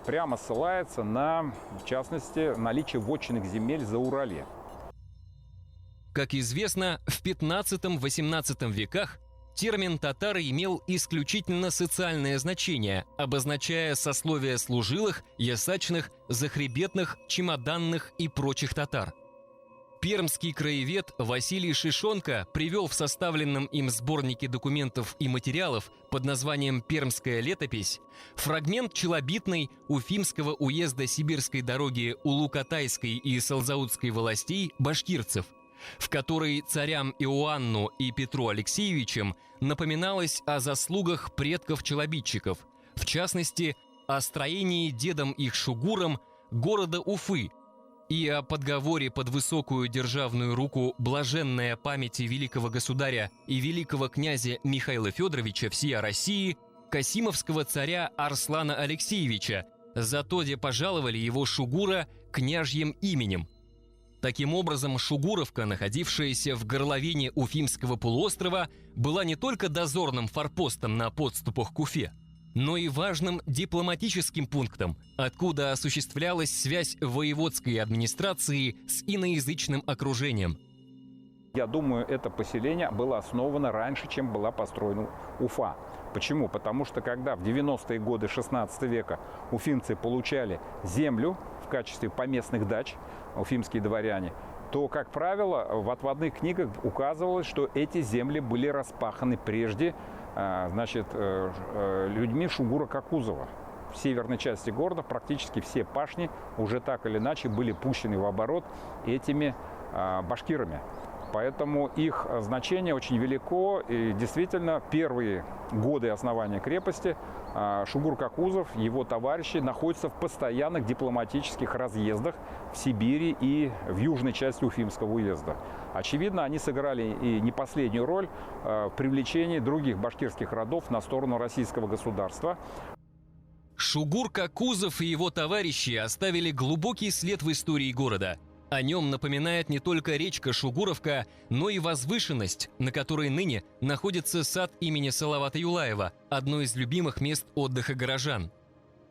прямо ссылается на, в частности, наличие вотчинных земель за Урале. Как известно, в 15-18 веках термин «татары» имел исключительно социальное значение, обозначая сословие служилых, ясачных, захребетных, чемоданных и прочих татар. Пермский краевед Василий Шишонко привел в составленном им сборнике документов и материалов под названием «Пермская летопись» фрагмент челобитной Уфимского уезда Сибирской дороги Улу-Катайской и Салзаутской властей башкирцев, в которой царям Иоанну и Петру Алексеевичам напоминалось о заслугах предков-челобитчиков, в частности, о строении дедом их Шугуром города Уфы и о подговоре под высокую державную руку блаженная памяти великого государя и великого князя Михаила Федоровича всея России Касимовского царя Арслана Алексеевича, за то, где пожаловали его Шугура княжьим именем. Таким образом, Шугуровка, находившаяся в горловине Уфимского полуострова, была не только дозорным форпостом на подступах к Уфе, но и важным дипломатическим пунктом, откуда осуществлялась связь воеводской администрации с иноязычным окружением. Я думаю, это поселение было основано раньше, чем была построена Уфа. Почему? Потому что когда в 90-е годы 16 века уфимцы получали землю в качестве поместных дач, уфимские дворяне, то, как правило, в отводных книгах указывалось, что эти земли были распаханы прежде, значит, людьми Шугура Какузова. В северной части города практически все пашни уже так или иначе были пущены в оборот этими башкирами. Поэтому их значение очень велико. И действительно, первые годы основания крепости Шугур Какузов, его товарищи находятся в постоянных дипломатических разъездах в Сибири и в южной части Уфимского уезда. Очевидно, они сыграли и не последнюю роль в привлечении других башкирских родов на сторону российского государства. Шугур Какузов и его товарищи оставили глубокий след в истории города. О нем напоминает не только речка Шугуровка, но и возвышенность, на которой ныне находится сад имени Салавата Юлаева, одно из любимых мест отдыха горожан.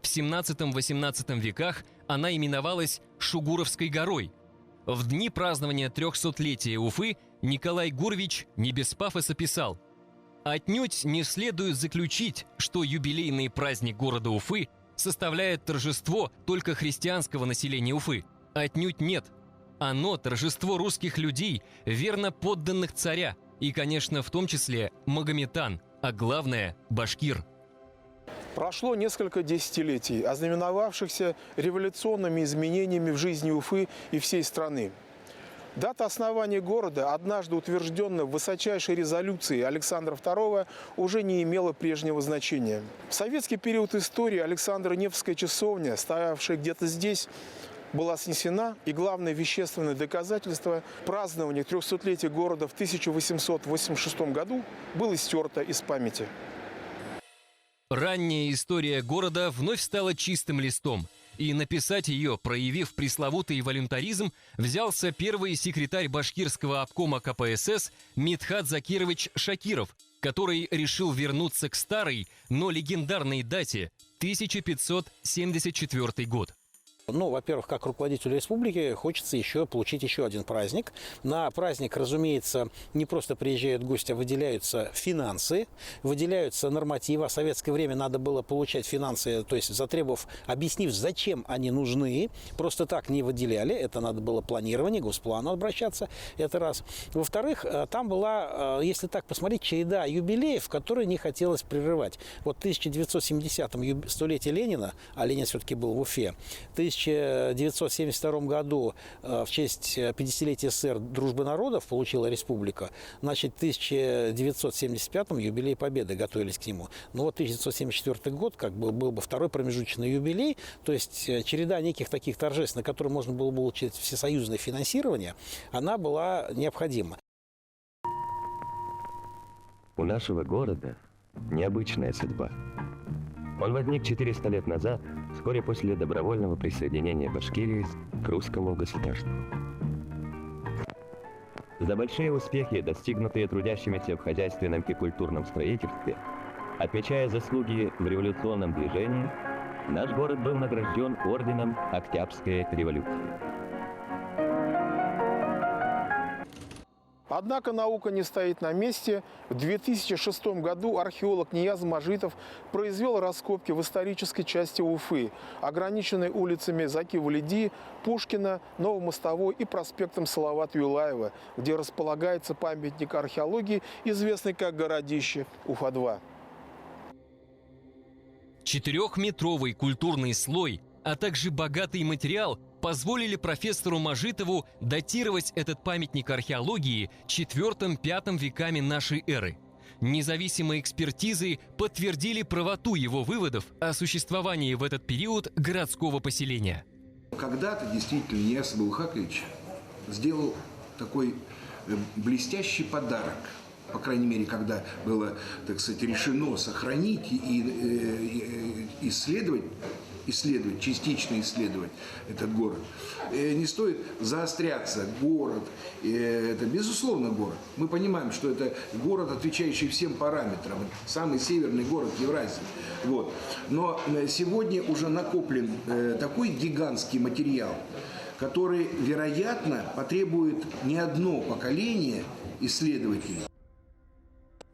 В 17-18 веках она именовалась Шугуровской горой. В дни празднования 300-летия Уфы Николай Гурвич не без пафоса писал: «Отнюдь не следует заключить, что юбилейный праздник города Уфы составляет торжество только христианского населения Уфы. Отнюдь нет. Оно – торжество русских людей, верно подданных царя, и, конечно, в том числе магометан, а главное – башкир». Прошло несколько десятилетий, ознаменовавшихся революционными изменениями в жизни Уфы и всей страны. Дата основания города, однажды утвержденная в высочайшей резолюции Александра II, уже не имела прежнего значения. В советский период истории Александро-Невская часовня, стоявшая где-то здесь, была снесена, и главное вещественное доказательство празднования 300-летия города в 1886 году было стерто из памяти. Ранняя история города вновь стала чистым листом, и написать ее, проявив пресловутый волюнтаризм, взялся первый секретарь башкирского обкома КПСС Мидхат Закирович Шакиров, который решил вернуться к старой, но легендарной дате – 1574 год. Ну, во-первых, как руководителю республики хочется получить еще один праздник. На праздник, разумеется, не просто приезжают гости, а выделяются финансы, выделяются нормативы. А в советское время надо было получать финансы, то есть объяснив, зачем они нужны. Просто так не выделяли, это надо было планирование, к госплану обращаться, это раз. Во-вторых, там была, если так посмотреть, череда юбилеев, которые не хотелось прерывать. Вот в 1970-м столетие Ленина, а Ленин все-таки был в Уфе, в 1972 году в честь 50-летия СССР «Дружбы народов» получила республика. Значит, в 1975-м юбилей Победы, готовились к нему. Но вот 1974 год был бы второй промежуточный юбилей, то есть череда неких таких торжеств, на которые можно было бы получить всесоюзное финансирование, она была необходима. У нашего города необычная судьба. Он возник 400 лет назад, вскоре после добровольного присоединения Башкирии к русскому государству. За большие успехи, достигнутые трудящимися в хозяйственном и культурном строительстве, отмечая заслуги в революционном движении, наш город был награжден орденом Октябрьской революции. Однако наука не стоит на месте. В 2006 году археолог Нияз Мажитов произвел раскопки в исторической части Уфы, ограниченной улицами Заки-Валиди, Пушкина, Новомостовой и проспектом Салавата Юлаева, где располагается памятник археологии, известный как Городище Уфа-2. 4-метровый культурный слой, а также богатый материал позволили профессору Мажитову датировать этот памятник археологии IV-V веками нашей эры. Независимые экспертизы подтвердили правоту его выводов о существовании в этот период городского поселения. Когда-то действительно Нияз Булхакович сделал такой блестящий подарок. По крайней мере, когда было, так сказать, решено сохранить и исследовать, частично исследовать этот город. Не стоит заостряться. Город, это безусловно город. Мы понимаем, что это город, отвечающий всем параметрам. Самый северный город Евразии. Вот. Но сегодня уже накоплен такой гигантский материал, который, вероятно, потребует не одно поколение исследователей.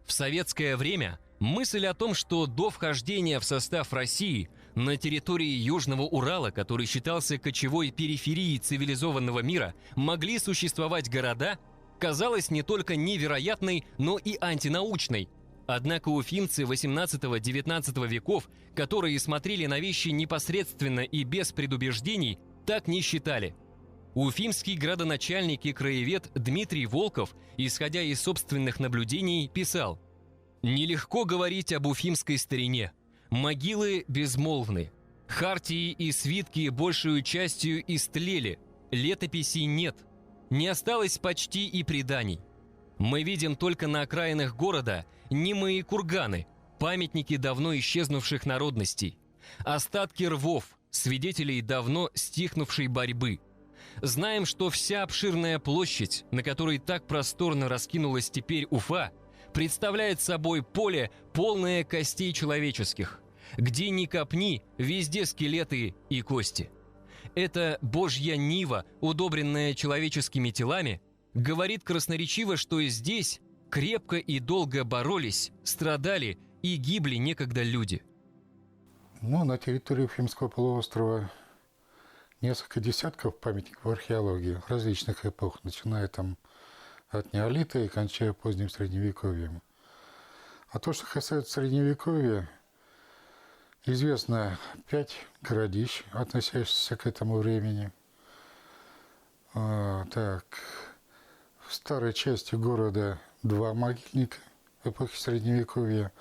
В советское время мысль о том, что до вхождения в состав России на территории Южного Урала, который считался кочевой периферией цивилизованного мира, могли существовать города, казалась не только невероятной, но и антинаучной. Однако уфимцы XVIII-XIX веков, которые смотрели на вещи непосредственно и без предубеждений, так не считали. Уфимский градоначальник и краевед Дмитрий Волков, исходя из собственных наблюдений, писал: «Нелегко говорить об уфимской старине. Могилы безмолвны. Хартии и свитки большую частью истлели. Летописей нет. Не осталось почти и преданий. Мы видим только на окраинах города немые курганы, памятники давно исчезнувших народностей, остатки рвов, свидетелей давно стихнувшей борьбы. Знаем, что вся обширная площадь, на которой так просторно раскинулась теперь Уфа, представляет собой поле, полное костей человеческих. Где ни копни, везде скелеты и кости. Эта божья нива, удобренная человеческими телами, говорит красноречиво, что здесь крепко и долго боролись, страдали и гибли некогда люди». Ну, на территории Уфимского полуострова несколько десятков памятников археологии различных эпох, начиная там от неолита и кончая поздним средневековьем. А то, что касается средневековья, известно 5 городищ, относящихся к этому времени. В старой части города 2 могильника эпохи средневековья,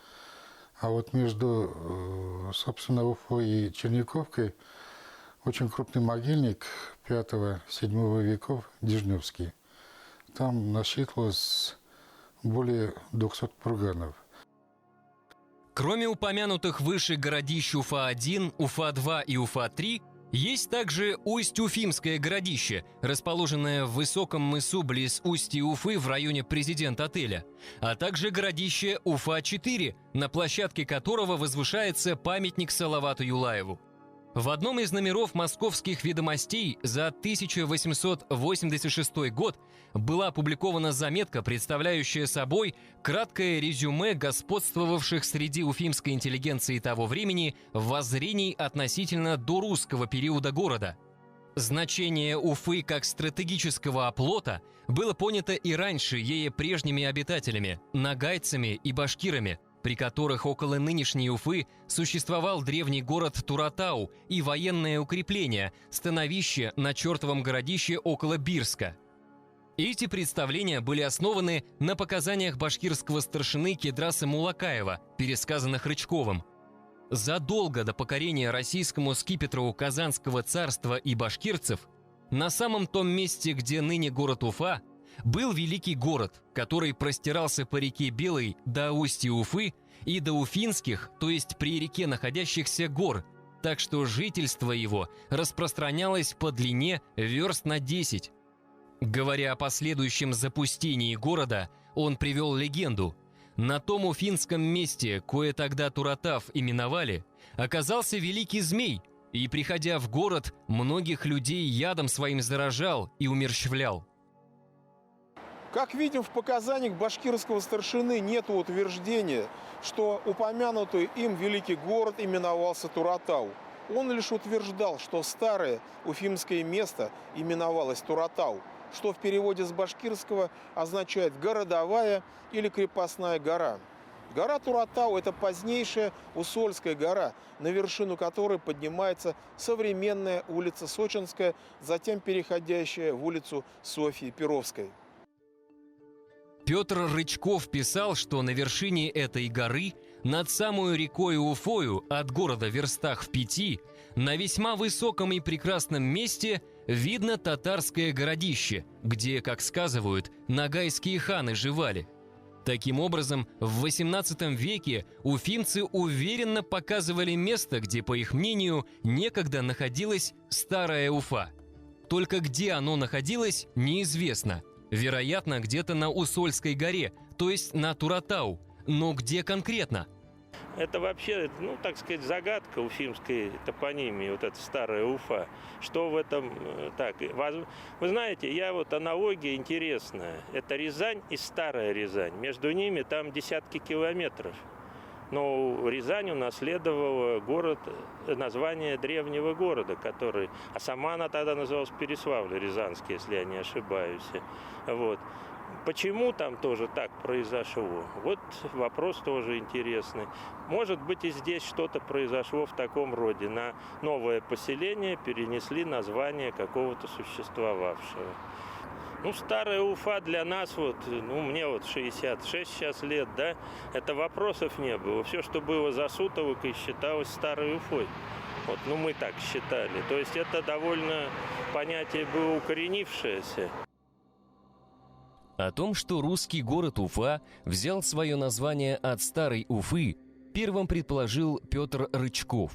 а вот между, собственно, Уфой и Черниковкой очень крупный могильник 5-7 веков, Дежневский. Там насчитывалось более 200 курганов. Кроме упомянутых выше городищ Уфа-1, Уфа-2 и Уфа-3, есть также Усть-Уфимское городище, расположенное в высоком мысу близ устья Уфы в районе Президент-отеля, а также городище Уфа-4, на площадке которого возвышается памятник Салавату Юлаеву. В одном из номеров «Московских ведомостей» за 1886 год была опубликована заметка, представляющая собой краткое резюме господствовавших среди уфимской интеллигенции того времени воззрений относительно дорусского периода города. Значение Уфы как стратегического оплота было понято и раньше ею прежними обитателями, нагайцами и башкирами, при которых около нынешней Уфы существовал древний город Туратау и военное укрепление, становище на чертовом городище около Бирска. Эти представления были основаны на показаниях башкирского старшины Кедраса Мулакаева, пересказанных Рычковым. Задолго до покорения российскому скипетру Казанского царства и башкирцев, на самом том месте, где ныне город Уфа, был великий город, который простирался по реке Белой до устья Уфы и до Уфинских, то есть при реке находящихся гор, так что жительство его распространялось по длине верст на 10. Говоря о последующем запустении города, он привел легенду. На том уфинском месте, кое тогда Туратав именовали, оказался великий змей, и, приходя в город, многих людей ядом своим заражал и умерщвлял. Как видим, в показаниях башкирского старшины нет утверждения, что упомянутый им великий город именовался Туратау. Он лишь утверждал, что старое уфимское место именовалось Туратау, что в переводе с башкирского означает «городовая» или «крепостная гора». Гора Туратау – это позднейшая Усольская гора, на вершину которой поднимается современная улица Сочинская, затем переходящая в улицу Софьи Перовской. Петр Рычков писал, что на вершине этой горы, над самую рекой Уфою, от города в верстах в 5, на весьма высоком и прекрасном месте видно татарское городище, где, как сказывают, нагайские ханы живали. Таким образом, в XVIII веке уфимцы уверенно показывали место, где, по их мнению, некогда находилась Старая Уфа. Только где оно находилось, неизвестно. Вероятно, где-то на Усольской горе, то есть на Туратау. Но где конкретно? Это вообще, так сказать, загадка уфимской топонимии, вот эта Старая Уфа. Что в этом так? Вы знаете, аналогия интересная. Это Рязань и Старая Рязань. Между ними там десятки километров. Но Рязань унаследовала название древнего города, а сама она тогда называлась Переславль-Рязанский, если я не ошибаюсь. Вот. Почему там тоже так произошло? Вот вопрос тоже интересный. Может быть, и здесь что-то произошло в таком роде. На новое поселение перенесли название какого-то существовавшего. Ну, старая Уфа для нас, мне 66 сейчас лет, да, это вопросов не было. Все, что было за Сутолокой, считалось старой Уфой. Мы так считали. То есть это довольно понятие было укоренившееся. О том, что русский город Уфа взял свое название от старой Уфы, первым предположил Петр Рычков.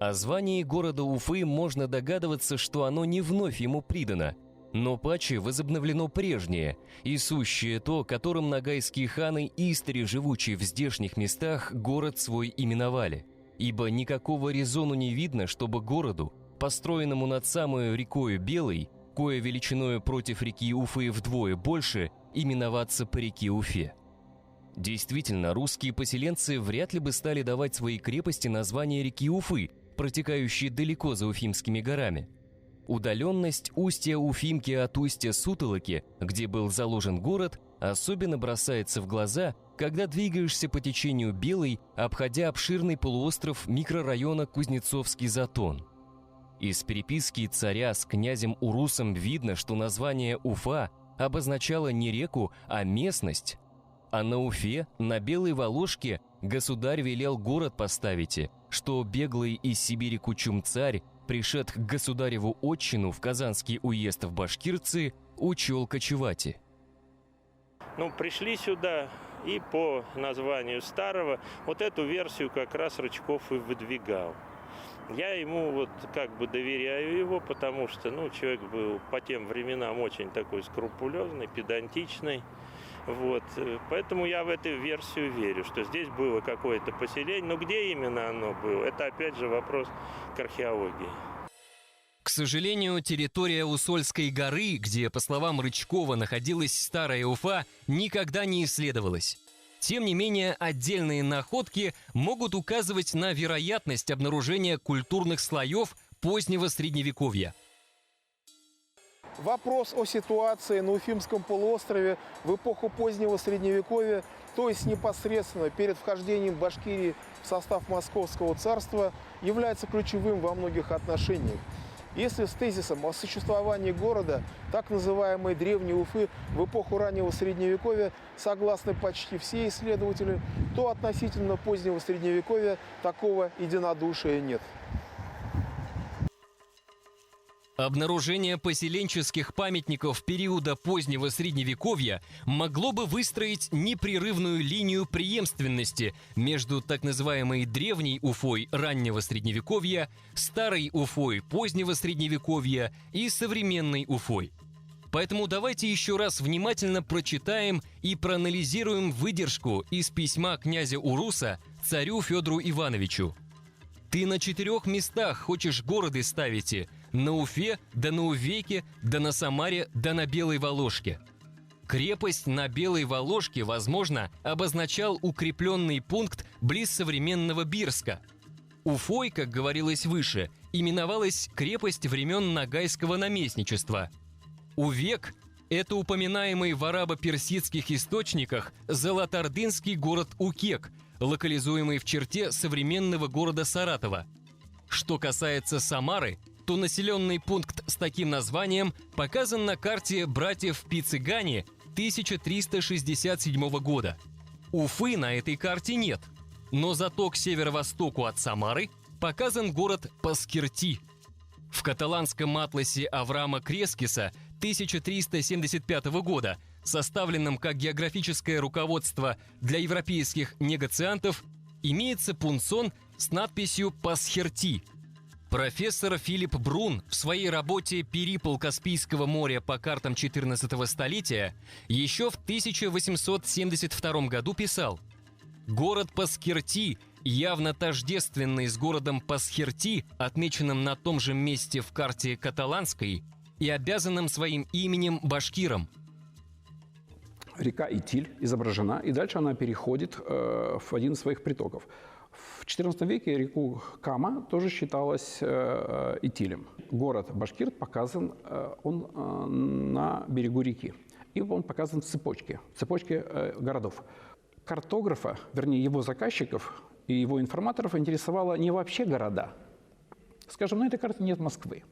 О звании города Уфы можно догадываться, что оно не вновь ему придано, но паче возобновлено прежнее, и сущее то, которым нагайские ханы истори живучие в здешних местах город свой именовали. Ибо никакого резону не видно, чтобы городу, построенному над самою рекою Белой, кое величиною против реки Уфы вдвое больше, именоваться по реке Уфе. Действительно, русские поселенцы вряд ли бы стали давать своей крепости название реки Уфы, протекающей далеко за Уфимскими горами. Удаленность устья Уфимки от устья Сутолоки, где был заложен город, особенно бросается в глаза, когда двигаешься по течению Белой, обходя обширный полуостров микрорайона Кузнецовский затон. Из переписки царя с князем Урусом видно, что название Уфа обозначало не реку, а местность. А на Уфе, на Белой Волошке, государь велел город поставите, что беглый из Сибири кучум-царь, пришед к государеву отчину в Казанский уезд в Башкирцы, учел кочевати. Пришли сюда, и по названию старого эту версию как раз Рычков и выдвигал. Я ему доверяю его, потому что человек был по тем временам очень такой скрупулезный, педантичный. Поэтому я в эту версию верю, что здесь было какое-то поселение. Но где именно оно было, это опять же вопрос к археологии. К сожалению, территория Усольской горы, где, по словам Рычкова, находилась старая Уфа, никогда не исследовалась. Тем не менее, отдельные находки могут указывать на вероятность обнаружения культурных слоев позднего Средневековья. Вопрос о ситуации на Уфимском полуострове в эпоху позднего Средневековья, то есть непосредственно перед вхождением Башкирии в состав Московского царства, является ключевым во многих отношениях. Если с тезисом о существовании города, так называемой Древней Уфы, в эпоху раннего Средневековья согласны почти все исследователи, то относительно позднего Средневековья такого единодушия нет. Обнаружение поселенческих памятников периода позднего Средневековья могло бы выстроить непрерывную линию преемственности между так называемой Древней Уфой раннего Средневековья, Старой Уфой позднего Средневековья и современной Уфой. Поэтому давайте еще раз внимательно прочитаем и проанализируем выдержку из письма князя Уруса царю Федору Ивановичу. «Ты на 4 местах хочешь города ставите – на Уфе, да на Увеке, да на Самаре, да на Белой Волошке». Крепость на Белой Волошке, возможно, обозначал укрепленный пункт близ современного Бирска. Уфой, как говорилось выше, именовалась крепость времен Ногайского наместничества. Увек – это упоминаемый в арабо-персидских источниках золотоордынский город Укек, локализуемый в черте современного города Саратова. Что касается Самары, то населенный пункт с таким названием показан на карте братьев Пицыгани 1367 года. Уфы на этой карте нет, но зато к северо-востоку от Самары показан город Паскирти. В каталанском атласе Авраама Крескиса 1375 года, составленном как географическое руководство для европейских негациантов, имеется пунсон с надписью «Пасхерти». Профессор Филипп Брун в своей работе «Перипл Каспийского моря по картам XIV столетия» еще в 1872 году писал: «Город Пасхерти, явно тождественный с городом Пасхерти, отмеченным на том же месте в карте каталанской и обязанным своим именем башкирам». Река Итиль изображена, и дальше она переходит в один из своих притоков. В XIV веке реку Кама тоже считалась Итилем. Город Башкирт показан, он на берегу реки. И он показан в цепочке городов. Картографа, вернее его заказчиков и его информаторов интересовало не вообще города. Скажем, на этой карте нет Москвы.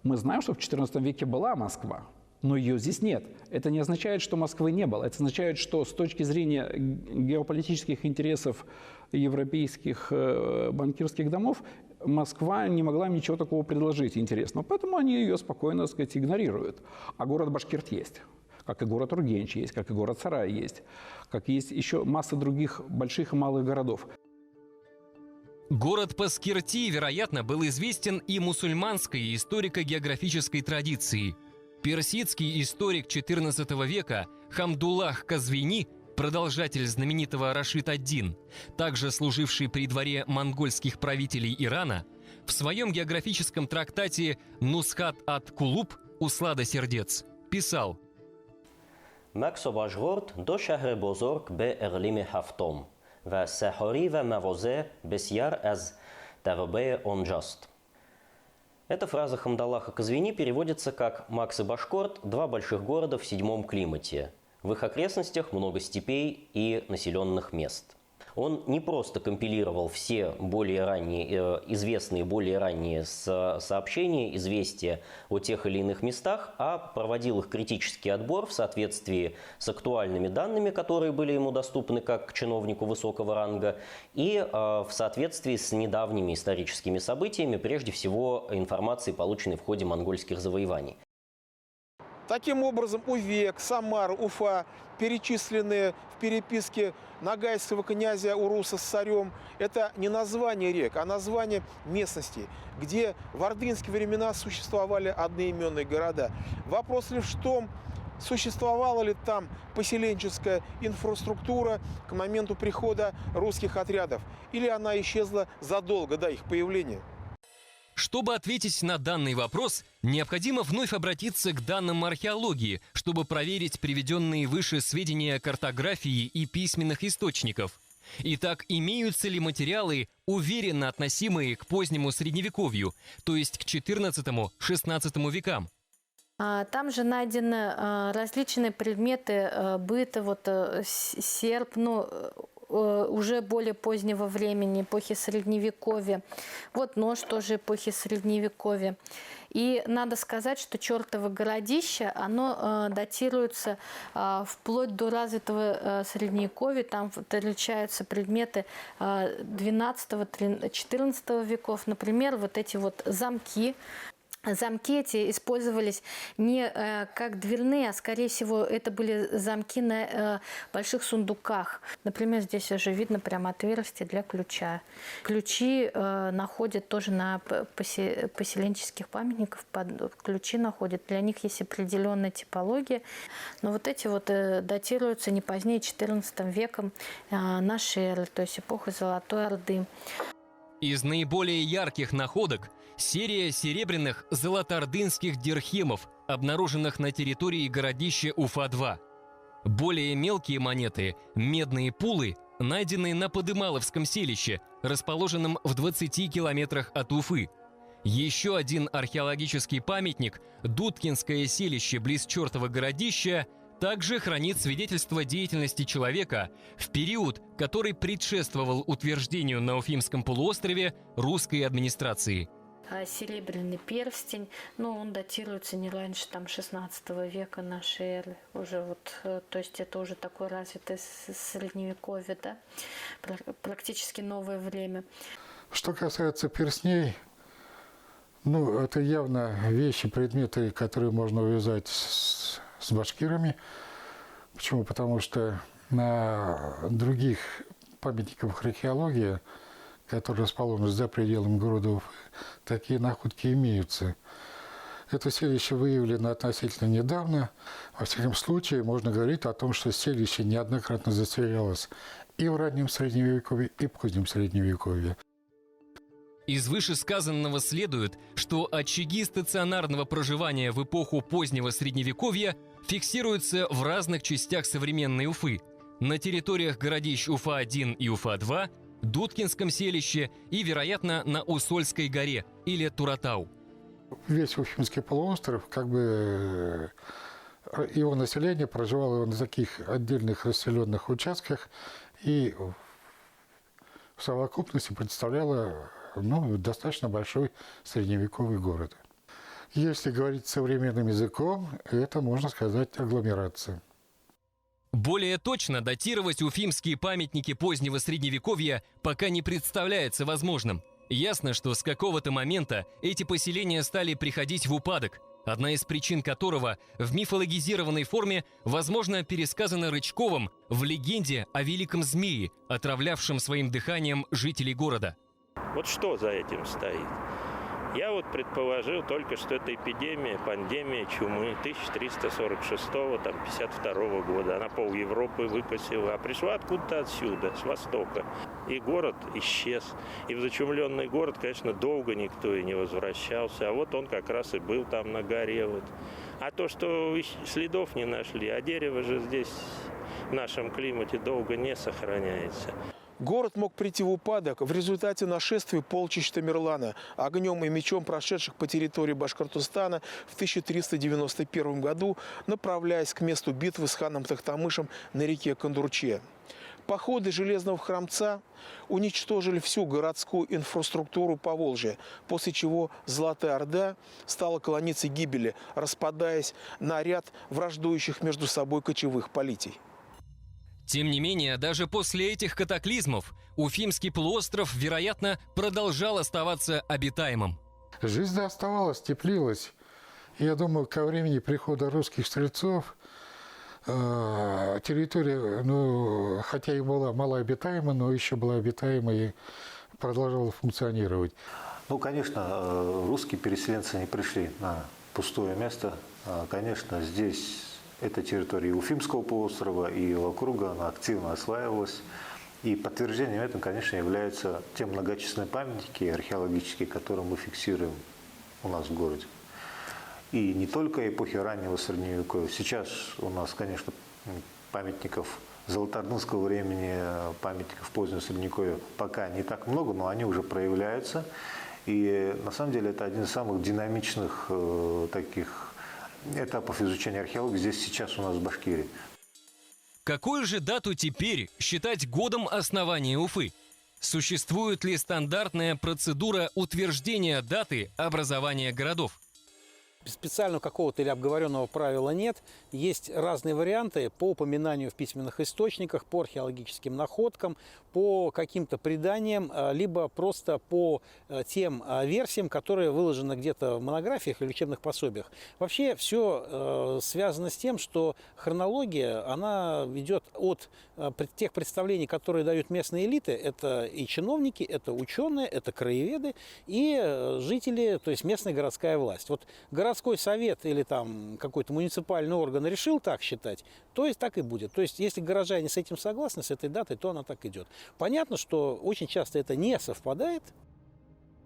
Мы знаем, что в XIV веке была Москва, но ее здесь нет. Это не означает, что Москвы не было. Это означает, что с точки зрения геополитических интересов европейских банкирских домов Москва не могла им ничего такого предложить интересного. Поэтому они ее спокойно, так сказать, игнорируют. А город Башкирт есть. Как и город Ургенч есть, как и город Сарай есть, как есть еще масса других больших и малых городов. Город Паскирти, вероятно, был известен и мусульманской историко-географической традиции. Персидский историк XIV века Хамдуллах Казвини, продолжатель знаменитого Рашид-ад-Дин, также служивший при дворе монгольских правителей Ирана, в своем географическом трактате «Нусхат ат-Кулуб» «Услада сердец» писал: Максобашгорд до шахре бозорг бе эрлиме хафтом, ва сахори ва мавозе бесьяр аз тавабе онджаст. Эта фраза Хамдаллаха Казвини переводится как «Макс и Башкорт – два больших города в 7-м климате. В их окрестностях много степей и населенных мест». Он не просто компилировал все более ранние, известные более ранние сообщения, известия о тех или иных местах, а проводил их критический отбор в соответствии с актуальными данными, которые были ему доступны как чиновнику высокого ранга, и в соответствии с недавними историческими событиями, прежде всего информацией, полученной в ходе монгольских завоеваний. Таким образом, Увек, Самар, Уфа, перечисленные в переписке ногайского князя Уруса с царем, это не название рек, а название местностей, где в ордынские времена существовали одноименные города. Вопрос лишь в том, существовала ли там поселенческая инфраструктура к моменту прихода русских отрядов, или она исчезла задолго до их появления. Чтобы ответить на данный вопрос, необходимо вновь обратиться к данным археологии, чтобы проверить приведенные выше сведения картографии и письменных источников. Итак, имеются ли материалы, уверенно относимые к позднему Средневековью, то есть к XIV-XVI векам? Там же найдены различные предметы быта, серп, уже более позднего времени, эпохи Средневековья. Вот нож тоже эпохи Средневековья. И надо сказать, что чертово городище, оно датируется вплоть до развитого Средневековья. Там отличаются предметы XII-XIV веков. Например, вот эти вот замки. Замки эти использовались не как дверные, а скорее всего это были замки на больших сундуках. Например, здесь уже видно прямо отверстие для ключа. Ключи находят тоже на поселенческих памятниках. Ключи находят. Для них есть определенная типология. Но вот эти вот датируются не позднее XIV веком нашей эры, то есть эпохи Золотой Орды. Из наиболее ярких находок серия серебряных золотоордынских дирхемов, обнаруженных на территории городища Уфа-2. Более мелкие монеты, медные пулы, найдены на Подымаловском селище, расположенном в 20 километрах от Уфы. Еще один археологический памятник, Дудкинское селище близ чертова городища, также хранит свидетельство деятельности человека в период, который предшествовал утверждению на Уфимском полуострове русской администрации. Серебряный перстень, он датируется не раньше XVI века нашей эры. То есть это уже такое развитое Средневековье, да? Практически новое время. Что касается перстней, это явно вещи, предметы, которые можно увязать с башкирами. Почему? Потому что на других памятниках археологии, которые расположены за пределами города Уфы, такие находки имеются. Это селище выявлено относительно недавно. Во всяком случае, можно говорить о том, что селище неоднократно заселялось и в раннем Средневековье, и в позднем Средневековье. Из вышесказанного следует, что очаги стационарного проживания в эпоху позднего Средневековья фиксируются в разных частях современной Уфы. На территориях городищ Уфа-1 и Уфа-2, Дудкинском селище и, вероятно, на Усольской горе или Туратау. Весь Уфимский полуостров его население проживало на таких отдельных расселенных участках и в совокупности представляло достаточно большой средневековый город. Если говорить современным языком, это, можно сказать, агломерация. Более точно датировать уфимские памятники позднего Средневековья пока не представляется возможным. Ясно, что с какого-то момента эти поселения стали приходить в упадок, одна из причин которого в мифологизированной форме, возможно, пересказана Рычковым в легенде о великом змее, отравлявшем своим дыханием жителей города. Вот что за этим стоит? Я вот предположил только, что это эпидемия, пандемия чумы 1346-52 года. Она пол Европы выкосила, а пришла откуда-то отсюда, с востока. И город исчез. И в зачумленный город, конечно, долго никто и не возвращался. А вот он как раз и был там на горе. Вот. А то, что следов не нашли, а дерево же здесь в нашем климате долго не сохраняется. Город мог прийти в упадок в результате нашествия полчищ Тамерлана, огнем и мечом прошедших по территории Башкортостана в 1391 году, направляясь к месту битвы с ханом Тохтамышем на реке Кондурче. Походы Железного Храмца уничтожили всю городскую инфраструктуру Поволжья, после чего Золотая Орда стала колоницей гибели, распадаясь на ряд враждующих между собой кочевых политий. Тем не менее, даже после этих катаклизмов Уфимский полуостров, вероятно, продолжал оставаться обитаемым. Жизнь оставалась, теплилась. Я думаю, ко времени прихода русских стрельцов территория, хотя и была малообитаема, но еще была обитаема и продолжала функционировать. Конечно, русские переселенцы не пришли на пустое место. Конечно, здесь... Это территория Уфимского полуострова и его округа, она активно осваивалась. И подтверждением этого, конечно, являются те многочисленные памятники археологические, которые мы фиксируем у нас в городе. И не только эпохи раннего Средневековья. Сейчас у нас, конечно, памятников золотоордынского времени, памятников позднего Средневековья пока не так много, но они уже проявляются. И на самом деле это один из самых динамичных таких этапов изучения археологии здесь сейчас у нас в Башкирии. Какую же дату теперь считать годом основания Уфы? Существует ли стандартная процедура утверждения даты образования городов? Специального какого-то или обговоренного правила нет. Есть разные варианты по упоминанию в письменных источниках, по археологическим находкам, по каким-то преданиям, либо просто по тем версиям, которые выложены где-то в монографиях или учебных пособиях. Вообще все связано с тем, что хронология, она идет от тех представлений, которые дают местные элиты. Это и чиновники, это ученые, это краеведы и жители, то есть местная городская власть. Вот городской совет или там какой-то муниципальный орган решил так считать, то есть так и будет. То есть если горожане с этим согласны, с этой датой, то она так идет. Понятно, что очень часто это не совпадает.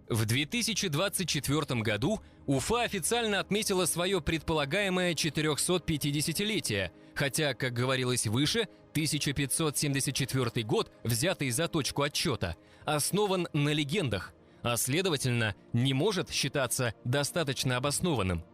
В 2024 году Уфа официально отметила свое предполагаемое 450-летие, хотя, как говорилось выше, 1574 год, взятый за точку отсчета, основан на легендах, а следовательно, не может считаться достаточно обоснованным.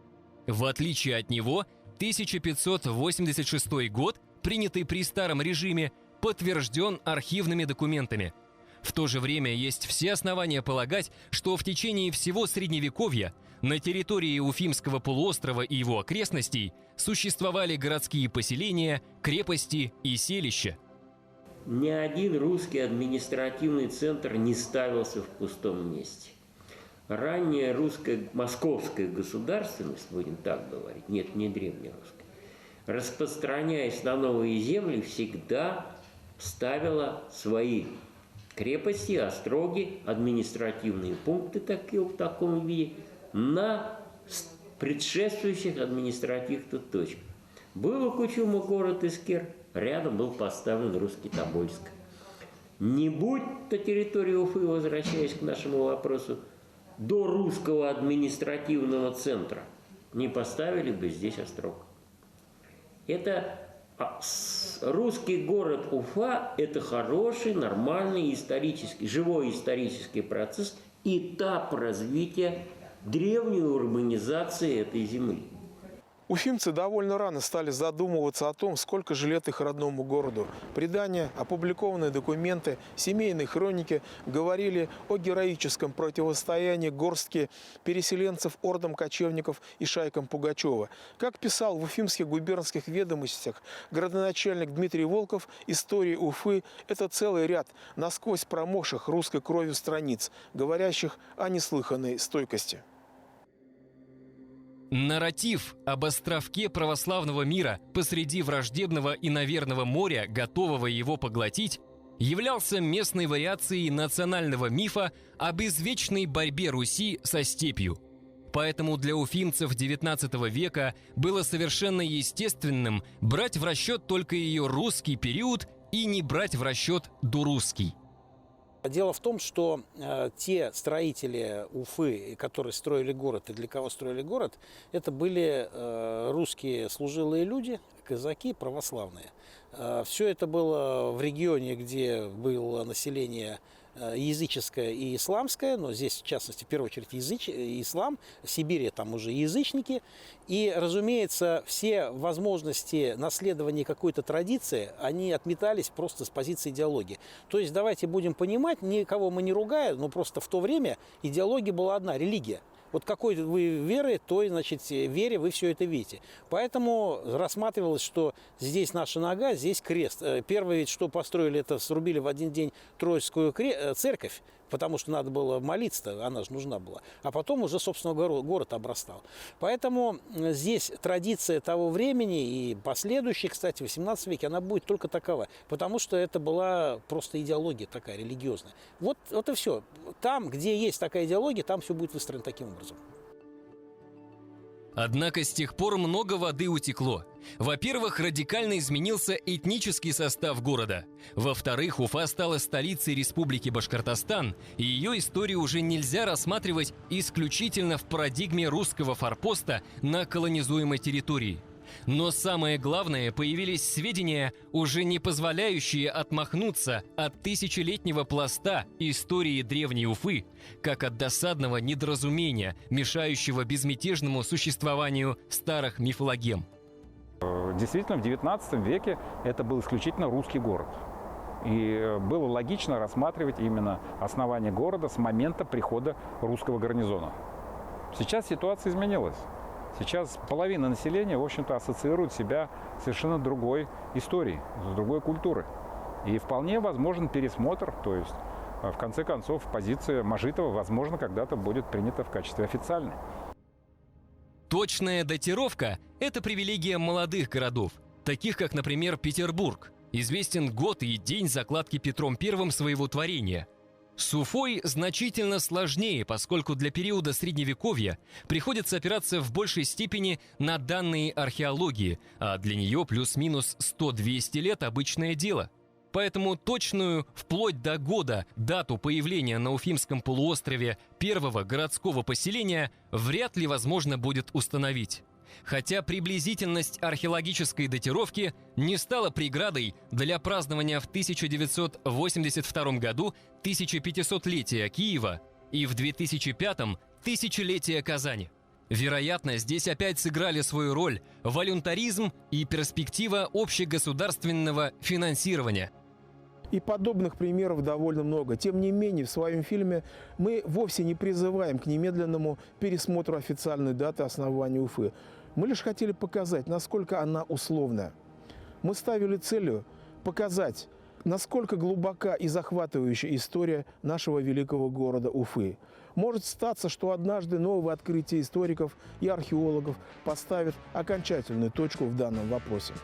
В отличие от него, 1586 год, принятый при старом режиме, подтвержден архивными документами. В то же время есть все основания полагать, что в течение всего Средневековья на территории Уфимского полуострова и его окрестностей существовали городские поселения, крепости и селища. Ни один русский административный центр не ставился в пустом месте. Ранняя русская, московская государственность, будем так говорить, нет, не древнерусская, распространяясь на новые земли, всегда ставила свои крепости, остроги, административные пункты в таком виде на предшествующих административных точках. Был у Кучума город Искер, рядом был поставлен русский Тобольск. Не будь-то территория Уфы, возвращаясь к нашему вопросу, до русского административного центра, не поставили бы здесь острог. Это русский город Уфа – это хороший, нормальный исторический, живой исторический процесс, этап развития древней урбанизации этой земли. Уфимцы довольно рано стали задумываться о том, сколько же лет их родному городу. Предания, опубликованные документы, семейные хроники говорили о героическом противостоянии горстки переселенцев, ордам кочевников и шайкам Пугачева. Как писал в уфимских губернских ведомостях градоначальник Дмитрий Волков, история Уфы – это целый ряд насквозь промокших русской кровью страниц, говорящих о неслыханной стойкости. Нарратив об островке православного мира посреди враждебного иноверного моря, готового его поглотить, являлся местной вариацией национального мифа об извечной борьбе Руси со степью. Поэтому для уфимцев XIX века было совершенно естественным брать в расчет только ее русский период и не брать в расчет дорусский. Дело в том, что те строители Уфы, которые строили город и для кого строили город, это были русские служилые люди, казаки православные. Все это было в регионе, где было население языческое и исламское, но здесь, в частности, в первую очередь ислам, в Сибири там уже язычники. И, разумеется, все возможности наследования какой-то традиции, они отметались просто с позиции идеологии. То есть давайте будем понимать, никого мы не ругаем, но просто в то время идеология была одна – религия. Вот какой вы веры, той, значит, вере вы все это видите. Поэтому рассматривалось, что здесь наша нога, здесь крест. Первое ведь, что построили, это срубили в один день Троицкую церковь, потому что надо было молиться, она же нужна была. А потом уже, собственно, город обрастал. Поэтому здесь традиция того времени и последующей, кстати, в XVIII веке, она будет только такова. Потому что это была просто идеология такая религиозная. Вот и все. Там, где есть такая идеология, там все будет выстроено таким образом. Однако с тех пор много воды утекло. Во-первых, радикально изменился этнический состав города. Во-вторых, Уфа стала столицей Республики Башкортостан, и ее историю уже нельзя рассматривать исключительно в парадигме русского форпоста на колонизуемой территории. Но самое главное, появились сведения, уже не позволяющие отмахнуться от тысячелетнего пласта истории древней Уфы, как от досадного недоразумения, мешающего безмятежному существованию старых мифологем. Действительно, в XIX веке это был исключительно русский город. И было логично рассматривать именно основание города с момента прихода русского гарнизона. Сейчас ситуация изменилась. Сейчас половина населения, в общем-то, ассоциирует себя с совершенно другой историей, с другой культурой. И вполне возможен пересмотр, то есть, в конце концов, позиция Мажитова, возможно, когда-то будет принята в качестве официальной. Точная датировка – это привилегия молодых городов, таких как, например, Петербург. Известен год и день закладки Петром I своего творения. С Уфой значительно сложнее, поскольку для периода Средневековья приходится опираться в большей степени на данные археологии, а для нее плюс-минус 100-200 лет – обычное дело. Поэтому точную, вплоть до года, дату появления на Уфимском полуострове первого городского поселения вряд ли возможно будет установить. Хотя приблизительность археологической датировки не стала преградой для празднования в 1982 году 1500-летия Киева и в 2005-м тысячелетия Казани. Вероятно, здесь опять сыграли свою роль волюнтаризм и перспектива общегосударственного финансирования. И подобных примеров довольно много. Тем не менее, в своем фильме мы вовсе не призываем к немедленному пересмотру официальной даты основания Уфы. Мы лишь хотели показать, насколько она условная. Мы ставили целью показать, насколько глубока и захватывающая история нашего великого города Уфы. Может статься, что однажды новое открытие историков и археологов поставит окончательную точку в данном вопросе.